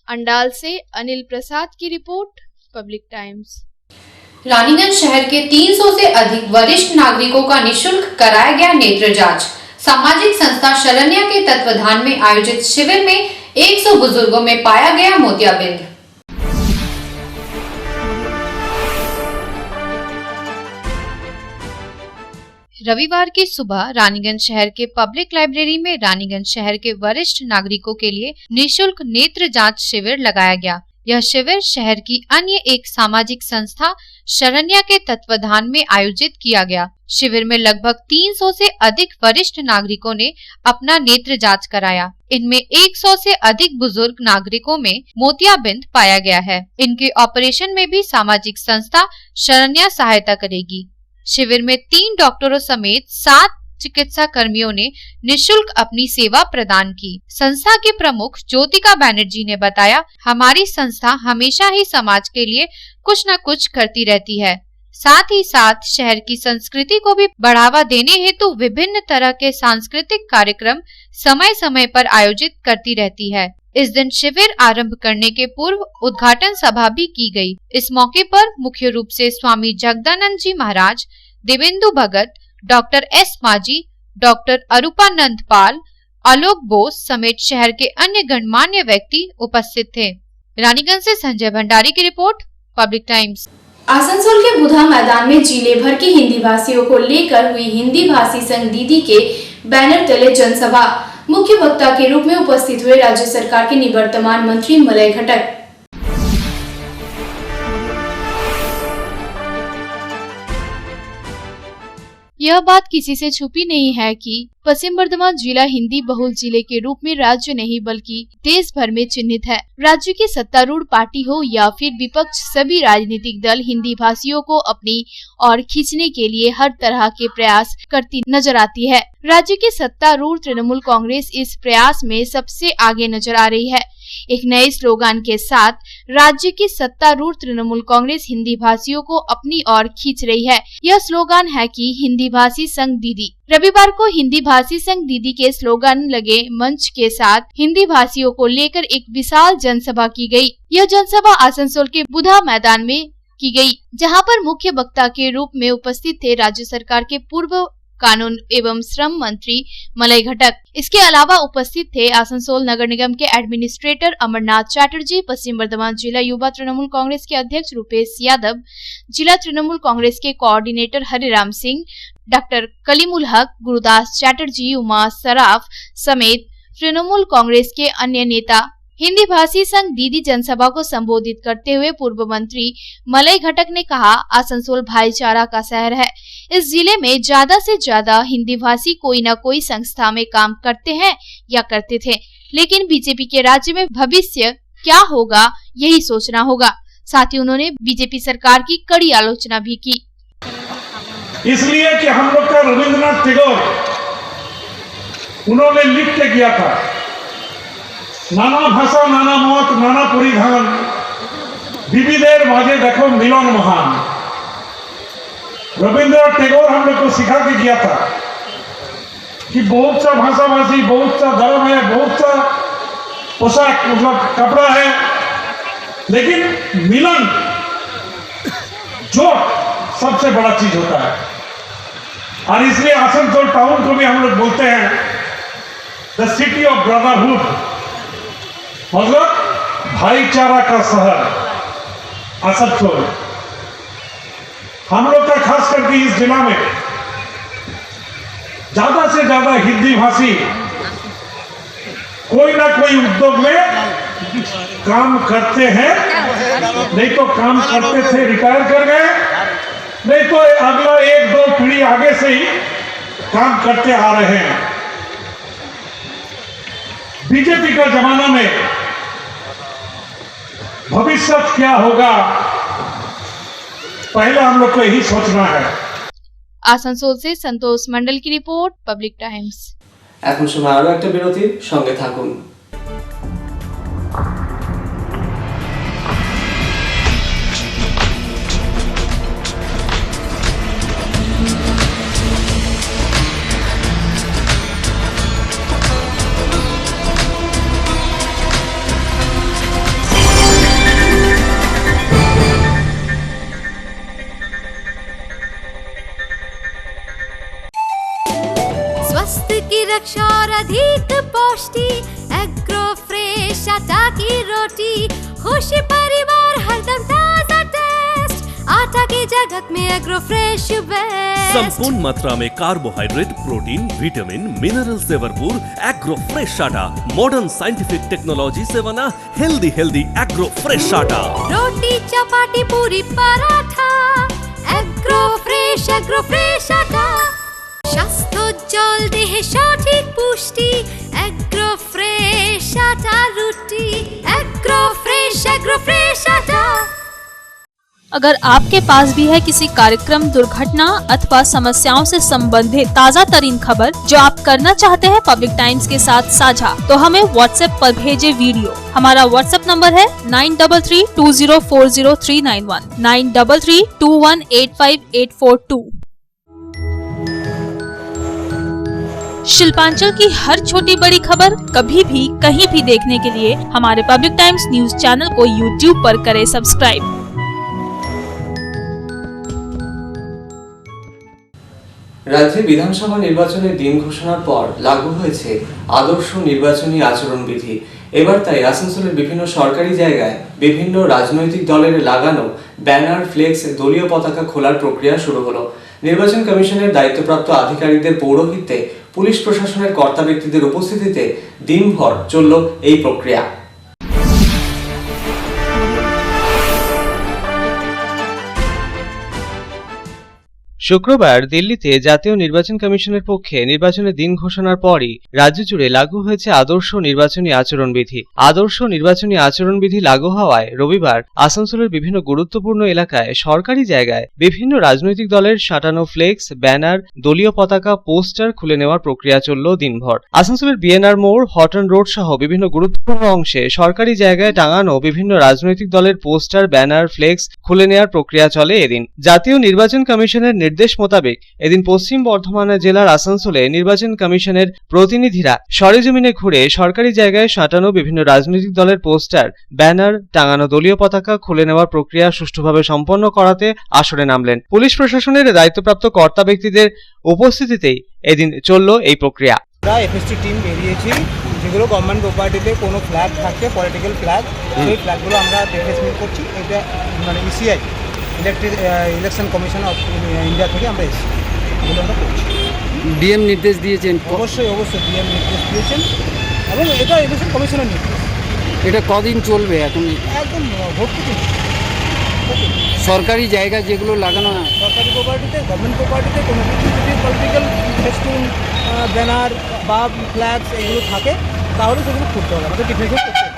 अंडाल से अनिल प्रसाद की रिपोर्ट, पब्लिक टाइम्स। रानीगंज शहर के 300 से अधिक वरिष्ठ नागरिकों का निशुल्क कराया गया नेत्र जांच। सामाजिक संस्था शरण्या के तत्वाधान में आयोजित शिविर में 100 बुजुर्गों में पाया गया मोतियाबिंद। रविवार की सुबह रानीगंज शहर के पब्लिक लाइब्रेरी में रानीगंज शहर के वरिष्ठ नागरिकों के लिए निशुल्क नेत्र जांच शिविर लगाया गया। यह शिविर शहर की अन्य एक सामाजिक संस्था शरण्या के तत्वाधान में आयोजित किया गया। शिविर में लगभग 300 से अधिक वरिष्ठ नागरिकों ने अपना नेत्र जांच कराया। इनमें 100 से अधिक बुजुर्ग नागरिकों में मोतियाबिंद पाया गया है। इनके ऑपरेशन में भी सामाजिक संस्था शरण्या सहायता करेगी। शिविर में 3 डॉक्टरों समेत 7 चिकित्सा कर्मियों ने निशुल्क अपनी सेवा प्रदान की। संस्था के प्रमुख ज्योतिका बनर्जी ने बताया, हमारी संस्था हमेशा ही समाज के लिए कुछ न कुछ करती रहती है। साथ ही साथ शहर की संस्कृति को भी बढ़ावा देने हेतु विभिन्न तरह के सांस्कृतिक कार्यक्रम समय समय पर आयोजित करती रहती है। इस दिन शिविर आरंभ करने के पूर्व उद्घाटन सभा भी की गई। इस मौके पर मुख्य रूप से स्वामी जगदानंद जी महाराज, देवेंदु भगत, डॉक्टर एस माजी, डॉक्टर अरूपानंद पाल, आलोक बोस समेत शहर के अन्य गणमान्य व्यक्ति उपस्थित थे। रानीगंज से संजय भंडारी की रिपोर्ट, पब्लिक टाइम्स। आसनसोल के बुधा मैदान में जिले भर की हिंदी भाषियों को लेकर हुई हिंदी भाषी संघ दीदी के बैनर तले जनसभा। मुख्य वक्ता के रूप में उपस्थित हुए राज्य सरकार के निवर्तमान मंत्री मलय घटक। यह बात किसी से छुपी नहीं है कि पश्चिम बर्धमान जिला हिंदी बहुल जिले के रूप में राज्य नहीं बल्कि देश भर में चिन्हित है। राज्य की सत्तारूढ़ पार्टी हो या फिर विपक्ष, सभी राजनीतिक दल हिंदी भाषियों को अपनी ओर खींचने के लिए हर तरह के प्रयास करती नजर आती है। राज्य की सत्तारूढ़ तृणमूल कांग्रेस इस प्रयास में सबसे आगे नजर आ रही है। एक नए स्लोगन के साथ राज्य की सत्तारूढ़ तृणमूल कांग्रेस हिंदी भाषियों को अपनी ओर खींच रही है। यह स्लोगन है कि हिंदी भाषी संघ दीदी। रविवार को हिंदी भाषी संघ दीदी के स्लोगन लगे मंच के साथ हिंदी भाषियों को लेकर एक विशाल जनसभा की गई। यह जनसभा आसनसोल के बुधा मैदान में की गई, जहां पर मुख्य वक्ता के रूप में उपस्थित थे राज्य सरकार के पूर्व कानून एवं श्रम मंत्री मलय घटक। इसके अलावा उपस्थित थे आसनसोल नगर निगम के एडमिनिस्ट्रेटर अमरनाथ चैटर्जी, पश्चिम बर्धमान जिला युवा तृणमूल कांग्रेस के अध्यक्ष रूपेश यादव, जिला तृणमूल कांग्रेस के कोऑर्डिनेटर हरिराम सिंह, डॉक्टर कलीमुल हक, गुरुदास चैटर्जी, उमा सराफ समेत तृणमूल कांग्रेस के अन्य नेता। हिंदी भाषी संघ दीदी जनसभा को संबोधित करते हुए पूर्व मंत्री मलय घटक ने कहा, आसनसोल भाईचारा का शहर है। इस जिले में ज्यादा से ज्यादा हिंदी भाषी कोई न कोई संस्था में काम करते हैं या करते थे, लेकिन बीजेपी के राज्य में भविष्य क्या होगा यही सोचना होगा। साथ ही उन्होंने बीजेपी सरकार की कड़ी आलोचना भी की। इसलिए कि हम लोग का रविंद्रनाथ टैगोर उन्होंने लिख के किया था, नाना भाषा नाना मत नाना परिधान, विविधेर माझे देखो मिलन महान। रविंद्रनाथ टैगोर हम लोग को सिखा के किया था कि बहुत सा भाषा भाषी, बहुत सा धर्म है, बहुत सा पोशाक मतलब कपड़ा है, लेकिन मिलन जो सबसे बड़ा चीज होता है। और इसलिए आसनसोल टाउन को भी हम लोग बोलते हैं द सिटी ऑफ ब्रदरहुड, मतलब भाईचारा का शहर आसनसोल। हम लोग का खास करके इस जिला में ज्यादा से ज्यादा हिंदी भाषी कोई ना कोई उद्योग में काम करते हैं, नहीं तो काम करते थे रिटायर कर गए, नहीं तो अगला 1-2 पीढ़ी आगे से ही काम करते आ रहे हैं। बीजेपी का जमाना में भविष्य क्या होगा, पहले हम लोग को यही सोचना है। आसनसोल से संतोष मंडल की रिपोर्ट, पब्लिक टाइम्स। এখন সময় আরো একটা বিরতির, সঙ্গে থাকুন। स्वास्थ्य की रक्षा और अधिक पौष्टि, एग्रो फ्रेश आटा की रोटी, खुशी परिवार हरदम ताजा टेस्ट, आटा की जगत में एग्रो फ्रेश बेस्ट। संपूर्ण मात्रा में कार्बोहाइड्रेट, प्रोटीन, विटामिन, मिनरल से भरपूर एग्रो फ्रेश आटा, मॉडर्न साइंटिफिक टेक्नोलॉजी से बना हेल्दी एग्रो फ्रेश आटा। रोटी चपाटी पूरी पराठा, एग्रो फ्रेश आटा, স্বাস্থ্যোজ্জ্বল দেহে সঠিক পুষ্টি, এগ্রো ফ্রেশ আটা রুটি, এগ্রো ফ্রেশ আটা। अगर आपके पास भी है किसी कार्यक्रम, दुर्घटना अथवा समस्याओं से संबंधित ताज़ा तरीन खबर जो आप करना चाहते हैं पब्लिक टाइम्स के साथ साझा, तो हमें व्हाट्सएप पर भेजे वीडियो। हमारा व्हाट्सएप नंबर है 9332040391, 9332185842। शिल्पांचल की हर छोटी बड़ी खबर कभी भी कहीं भी देखने के लिए हमारे पब्लिक टाइम्स न्यूज चैनल को यूट्यूब पर करें सब्सक्राइब। রাজ্যে বিধানসভা নির্বাচনের দিন ঘোষণার পর লাগু হয়েছে আদর্শ নির্বাচনী আচরণবিধি। এবার তাই আসানসোলের বিভিন্ন সরকারি জায়গায় বিভিন্ন রাজনৈতিক দলের লাগানো ব্যানার, ফ্লেক্স, দলীয় পতাকা খোলার প্রক্রিয়া শুরু হলো। নির্বাচন কমিশনের দায়িত্বপ্রাপ্ত আধিকারিকদের পৌরোহিত্যে পুলিশ প্রশাসনের কর্তা ব্যক্তিদের উপস্থিতিতে দিনভর চলল এই প্রক্রিয়া। শুক্রবার দিল্লিতে জাতীয় নির্বাচন কমিশনের পক্ষে নির্বাচনের দিন ঘোষণার পরই রাজ্য জুড়ে লাগু হয়েছে আদর্শ নির্বাচনী আচরণবিধি। আদর্শ নির্বাচনী আচরণবিধি লাগু হওয়ায় রবিবার আসানসোলের বিভিন্ন গুরুত্বপূর্ণ এলাকায় সরকারি জায়গায় বিভিন্ন রাজনৈতিক দলের সাঁটানো ফ্লেক্স, ব্যানার, দলীয় পতাকা, পোস্টার খুলে নেওয়ার প্রক্রিয়া চলল দিনভর। আসানসোলের বিএনআর মোড়, হটন রোড সহ বিভিন্ন গুরুত্বপূর্ণ অংশে সরকারি জায়গায় টাঙানো বিভিন্ন রাজনৈতিক দলের পোস্টার, ব্যানার, ফ্লেক্স খুলে নেওয়ার প্রক্রিয়া চলে এদিন। জাতীয় নির্বাচন কমিশনের নির্দেশ মোতাবেক এদিন পশ্চিম বর্ধমান জেলার আসানসোলে নির্বাচন কমিশনের প্রতিনিধিরা সরেজমিনে ঘুরে সরকারি জায়গায় সাঁটানো বিভিন্ন রাজনৈতিক দলের পোস্টার, ব্যানার, টাঙানো দলীয় পতাকা খুলে নেওয়ার প্রক্রিয়া সুষ্ঠুভাবে সম্পন্ন করাতে আসরে নামলেন। পুলিশ প্রশাসনের দায়িত্বপ্রাপ্ত কর্তা ব্যক্তিদের উপস্থিতিতেই এদিন চলল এই প্রক্রিয়া। এফএসটি টিম বেরিয়েছি, যেগুলো গভর্নমেন্ট প্রপার্টিতে কোনো ফ্ল্যাগ থাকে, পলিটিক্যাল ফ্ল্যাগ, সেই ফ্ল্যাগগুলো আমরা রিপ্লেসমেন্ট করছি। এটা মানে ECI election commission of India থেকে আমরা এসেছি, এগুলো আমরা করছি। ডিএম নির্দেশ দিয়েছেন? অবশ্যই ডিএম নির্দেশ দিয়েছেন এবং এটা ইলেকশন কমিশনের নির্দেশ। এটা কদিন চলবে এখন? একদম ভোট থেকে। সরকারি জায়গা যেগুলো লাগানো হয় সরকারি প্রপার্টিতে, গভর্নমেন্ট প্রপার্টিতে কোনো কিছু যদি পলিটিক্যাল ফেস্টুন, ব্যানার বা ফ্ল্যাগস এগুলো থাকে তাহলে সেগুলো করতে হবে, আমাদের ডিফেন্স করতে হবে।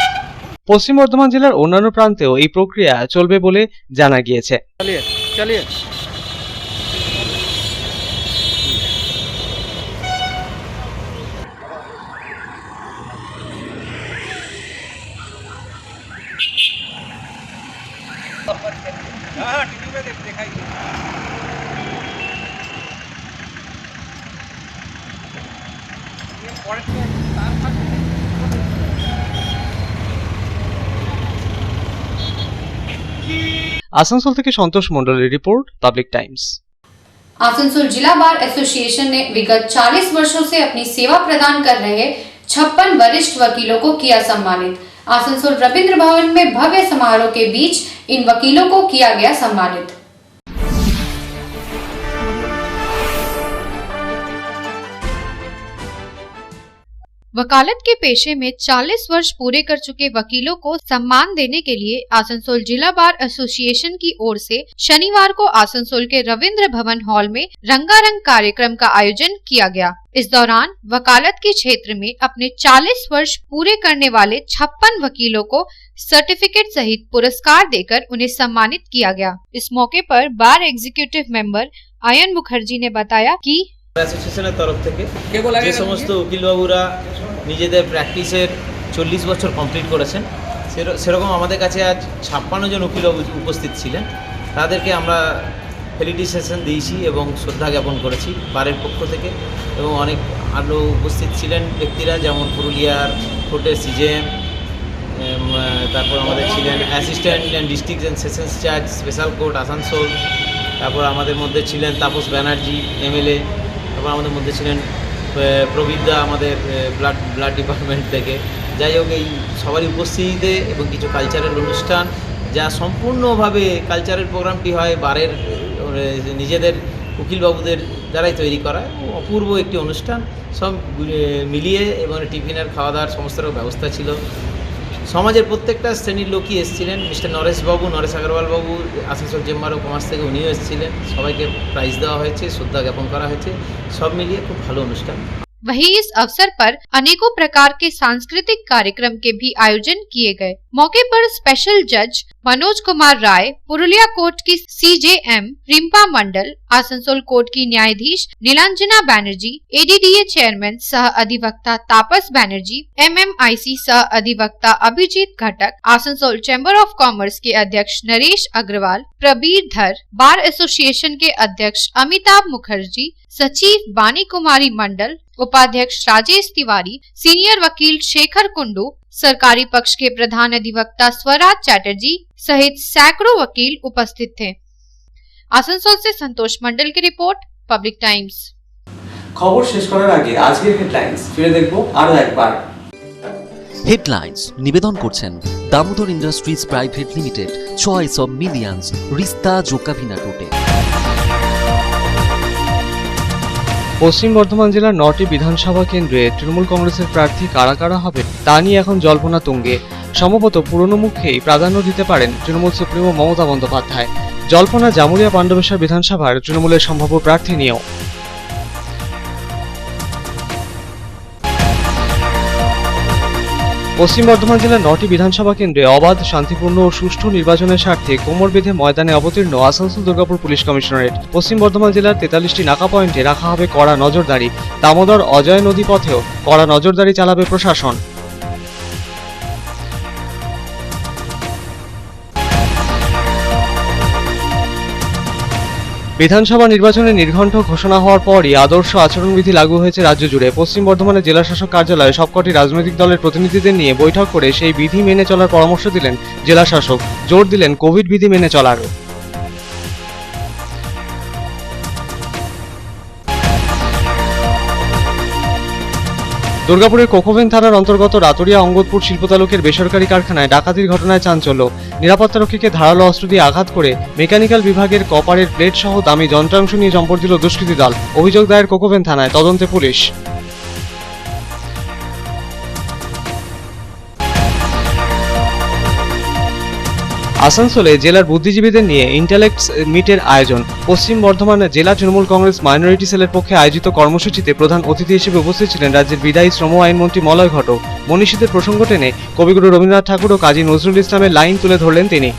পশ্চিম বর্ধমান জেলার অন্যান্য প্রান্তেও এই প্রক্রিয়া চলবে বলে জানা গিয়েছে। চালিয়ে आसनसोल থেকে संतोष मंडलेर रिपोर्ट, पब्लिक टाइम्स। आसनसोल जिला बार एसोसिएशन ने विगत 40 वर्षों से अपनी सेवा प्रदान कर रहे 56 वरिष्ठ वकीलों को किया सम्मानित। आसनसोल रविंद्र भवन में भव्य समारोह के बीच इन वकीलों को किया गया सम्मानित। वकालत के पेशे में 40 वर्ष पूरे कर चुके वकीलों को सम्मान देने के लिए आसनसोल जिला बार एसोसिएशन की ओर से शनिवार को आसनसोल के रविंद्र भवन हॉल में रंगारंग कार्यक्रम का आयोजन किया गया। इस दौरान वकालत के क्षेत्र में अपने 40 वर्ष पूरे करने वाले 56 वकीलों को सर्टिफिकेट सहित पुरस्कार देकर उन्हें सम्मानित किया गया। इस मौके पर बार एग्जीक्यूटिव मेंबर आयन मुखर्जी ने बताया कि অ্যাসোসিয়েশনের তরফ থেকে যে সমস্ত উকিলবাবুরা নিজেদের প্র্যাকটিসের 40 বছর কমপ্লিট করেছেন, সেরকম আমাদের কাছে আজ 56 জন উকিলবাবু উপস্থিত ছিলেন। তাদেরকে আমরা ফেলিসিটেশন দিয়েছি এবং শ্রদ্ধা জ্ঞাপন করেছি বারের পক্ষ থেকে। এবং অনেক আরও উপস্থিত ছিলেন ব্যক্তিরা, যেমন পুরুলিয়ার কোর্টের সিজেএম, তারপর আমাদের ছিলেন অ্যাসিস্ট্যান্ট ডিস্ট্রিক্ট অ্যান্ড সেশনস জাজ স্পেশাল কোর্ট আসানসোল, তারপর আমাদের মধ্যে ছিলেন তাপস ব্যানার্জি এমএলএ, তারপর আমাদের মধ্যে ছিলেন প্রবীরদা আমাদের ব্লাড ডিপার্টমেন্ট থেকে। যাই হোক, এই সবারই উপস্থিতিতে এবং কিছু কালচারাল অনুষ্ঠান, যা সম্পূর্ণভাবে কালচারাল প্রোগ্রামটি হয় বারের নিজেদের উকিলবাবুদের দ্বারাই তৈরি করা, অপূর্ব একটি অনুষ্ঠান। সব মিলিয়ে এবং টিফিনের খাওয়া দাওয়ার সমস্ত ব্যবস্থা ছিল। সমাজের প্রত্যেকটা শ্রেণীর লোকই এসেছিলেন। Mister Naresh Agarwal Babu Asansol chamber of commerce থেকে উনিও এসেছিলেন। সবাইকে প্রাইজ দেওয়া হয়েছে, শ্রদ্ধা জ্ঞাপন করা হয়েছে। সব মিলিয়ে খুব ভালো অনুষ্ঠান। वहीं इस अवसर पर अनेकों प्रकार के सांस्कृतिक कार्यक्रम के भी आयोजन किए गए। मौके पर स्पेशल जज मनोज कुमार राय, पुरुलिया कोर्ट की सीजेएम रिम्पा मंडल, आसनसोल कोर्ट की न्यायाधीश नीलांजना बैनर्जी, एडीडीए चेयरमैन सह अधिवक्ता तापस बैनर्जी, एमएमआईसी सह अधिवक्ता अभिजीत घटक, आसनसोल चैम्बर ऑफ कॉमर्स के अध्यक्ष नरेश अग्रवाल, प्रबीर धर, बार एसोसिएशन के अध्यक्ष अमिताभ मुखर्जी, सचिव बानी कुमारी मंडल, उपाध्यक्ष राजेश तिवारी, सीनियर वकील शेखर कुंडू, सरकारी पक्ष के प्रधान अधिवक्ता स्वराज चैटर्जी सहित सैकड़ों वकील उपस्थित थे। आसनसोल से संतोष मंडल की रिपोर्ट, पब्लिक टाइम्स। খবর শেষ করার আগে আজকের হেডলাইন্স ফিরে দেখব আরো একবার। হেডলাইন্স নিবেদন করছেন Damodar industries private limited, choice of millions, রিস্তা জোকাভিনা টোটে। পশ্চিম বর্ধমান জেলার 9টি বিধানসভা কেন্দ্রে তৃণমূল কংগ্রেসের প্রার্থী কারা কারা হবে তা নিয়ে এখন জল্পনা তুঙ্গে। সম্ভবত পুরনো মুখেই প্রাধান্য দিতে পারেন তৃণমূল সুপ্রিমো মমতা বন্দ্যোপাধ্যায়। জল্পনা জামুরিয়া পাণ্ডবেশ্বর বিধানসভার তৃণমূলের সম্ভাব্য প্রার্থী নিয়েও। পশ্চিম বর্ধমান জেলার 9টি বিধানসভা কেন্দ্রে অবাধ, শান্তিপূর্ণ ও সুষ্ঠু নির্বাচনের স্বার্থে কোমর বেঁধে ময়দানে অবতীর্ণ আসানসোল দুর্গাপুর পুলিশ কমিশনারেট। পশ্চিম বর্ধমান জেলার 43টি নাকা পয়েন্টে রাখা হবে কড়া নজরদারি। দামোদর অজয় নদী পথেও কড়া নজরদারি চালাবে প্রশাসন। বিধানসভা নির্বাচনে নির্ঘণ্ট ঘোষণা হওয়ার পরই আদর্শ আচরণবিধি লাগু হয়েছে রাজ্য জুড়ে। পশ্চিম বর্ধমানের জেলা শাসক কার্যালয়ে সবকটি রাজনৈতিক দলের প্রতিনিধিদের নিয়ে বৈঠক করে সেই বিধি মেনে চলার পরামর্শ দিলেন জেলা শাসক। জোর দিলেন কোভিড বিধি মেনে চলার। দুর্গাপুরের কোকোভেন থানার অন্তর্গত রাতুরিয়া অঙ্গদপুর শিল্পতালুকের বেসরকারি কারখানায় ডাকাতির ঘটনায় চাঞ্চল্য। নিরাপত্তারক্ষীকে ধারালো অস্ত্র দিয়ে আঘাত করে মেকানিক্যাল বিভাগের কপারের প্লেট সহ দামি যন্ত্রাংশ নিয়ে চম্পট দিল দুষ্কৃতী দল। অভিযোগ দায়ের কোকোভেন থানায়, তদন্তে পুলিশ। আসানসোলে জেলার বুদ্ধিজীবীদের নিয়ে ইন্টালেক্টস মিটের আয়োজন। পশ্চিম বর্ধমান জেলা তৃণমূল কংগ্রেস মাইনরিটি সেলের পক্ষে আয়োজিত কর্মসূচিতে প্রধান অতিথি হিসেবে উপস্থিত ছিলেন রাজ্যের বিদায়ী শ্রম আইনমন্ত্রী মলয় ঘটক। মনীষীদের প্রসঙ্গ টেনে কবিগুরু রবীন্দ্রনাথ ঠাকুর ও কাজী নজরুল ইসলামের লাইন তুলে ধরলেন তিনি।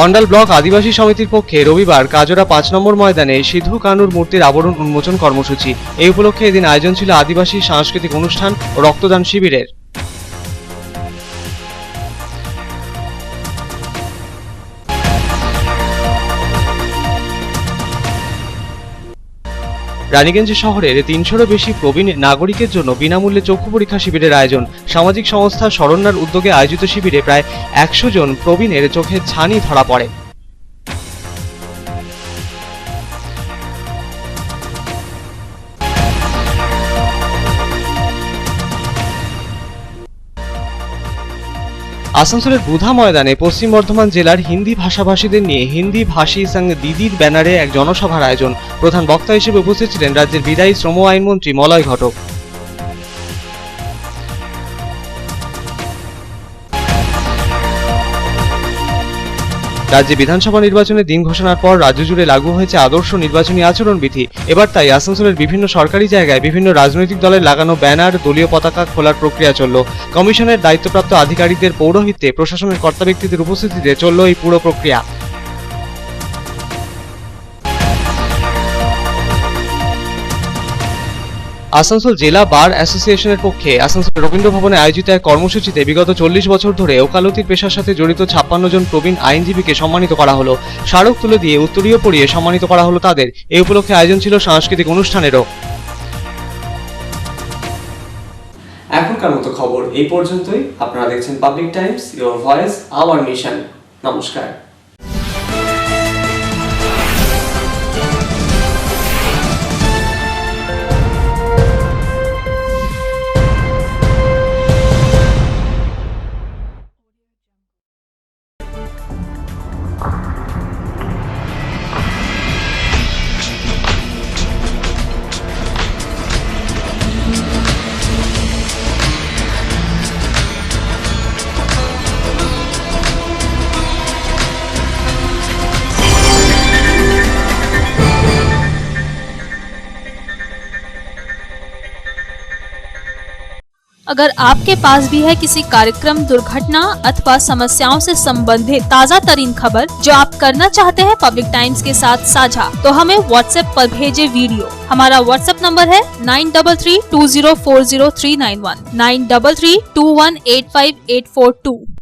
অন্ডাল ব্লক আদিবাসী সমিতির পক্ষে রবিবার কাজরা ৫ নম্বর ময়দানে সিধু কানুর মূর্তির আবরণ উন্মোচন কর্মসূচি। এই উপলক্ষে এদিন আয়োজন ছিল আদিবাসী সাংস্কৃতিক অনুষ্ঠান ও রক্তদান শিবিরের। রানীগঞ্জ শহরের ৩০০-রও বেশি প্রবীণ নাগরিকের জন্য বিনামূল্যে চক্ষু পরীক্ষা শিবিরের আয়োজন। সামাজিক সংস্থা শরণ্যার উদ্যোগে আয়োজিত শিবিরে প্রায় ১০০ জন প্রবীণের চোখে ছানি ধরা পড়ে। আসানসোলের বুধা ময়দানে পশ্চিম বর্ধমান জেলার হিন্দি ভাষাভাষীদের নিয়ে হিন্দি ভাষী সঙ্গ দিদির ব্যানারে এক জনসভার আয়োজন। প্রধান বক্তা হিসেবে উপস্থিত ছিলেন রাজ্যের বিদায়ী শ্রম আইনমন্ত্রী মলয় ঘটক। রাজ্যে বিধানসভা নির্বাচনের দিন ঘোষণার পর রাজ্য জুড়ে লাগু হয়েছে আদর্শ নির্বাচনী আচরণবিধি। এবার তাই আসানসোলের বিভিন্ন সরকারি জায়গায় বিভিন্ন রাজনৈতিক দলের লাগানো ব্যানার, দলীয় পতাকা খোলার প্রক্রিয়া চলল। কমিশনের দায়িত্বপ্রাপ্ত আধিকারিকদের পৌরোহিত্যে প্রশাসনের কর্তা ব্যক্তিদের উপস্থিতিতে চলল এই পুরো প্রক্রিয়া। আসানসোল জেলা বার অ্যাসোসিয়েশনের পক্ষে আসানসোল রবীন্দ্র ভবনে আয়োজিত এক কর্মসূচিতে বিগত ৪০ বছর ধরে ওকালতির পেশার সাথে জড়িত ৫৬ জন প্রবীণ আইনজীবীকে সম্মানিত করা হলো। স্মারক তুলে দিয়ে উত্তরীয় পরিয়ে সম্মানিত করা হলো তাদের। এই উপলক্ষে আয়োজন ছিল সাংস্কৃতিক অনুষ্ঠানেরও। এখনকার মতো খবর এই পর্যন্তই। আপনারা দেখছেন public Times, your voice hour mission. নমস্কার। अगर आपके पास भी है किसी कार्यक्रम, दुर्घटना अथवा समस्याओं से संबंधित ताज़ा तरीन खबर जो आप करना चाहते हैं पब्लिक टाइम्स के साथ साझा, तो हमें व्हाट्सएप पर भेजे वीडियो। हमारा व्हाट्सएप नंबर है 9332040391 9332185842।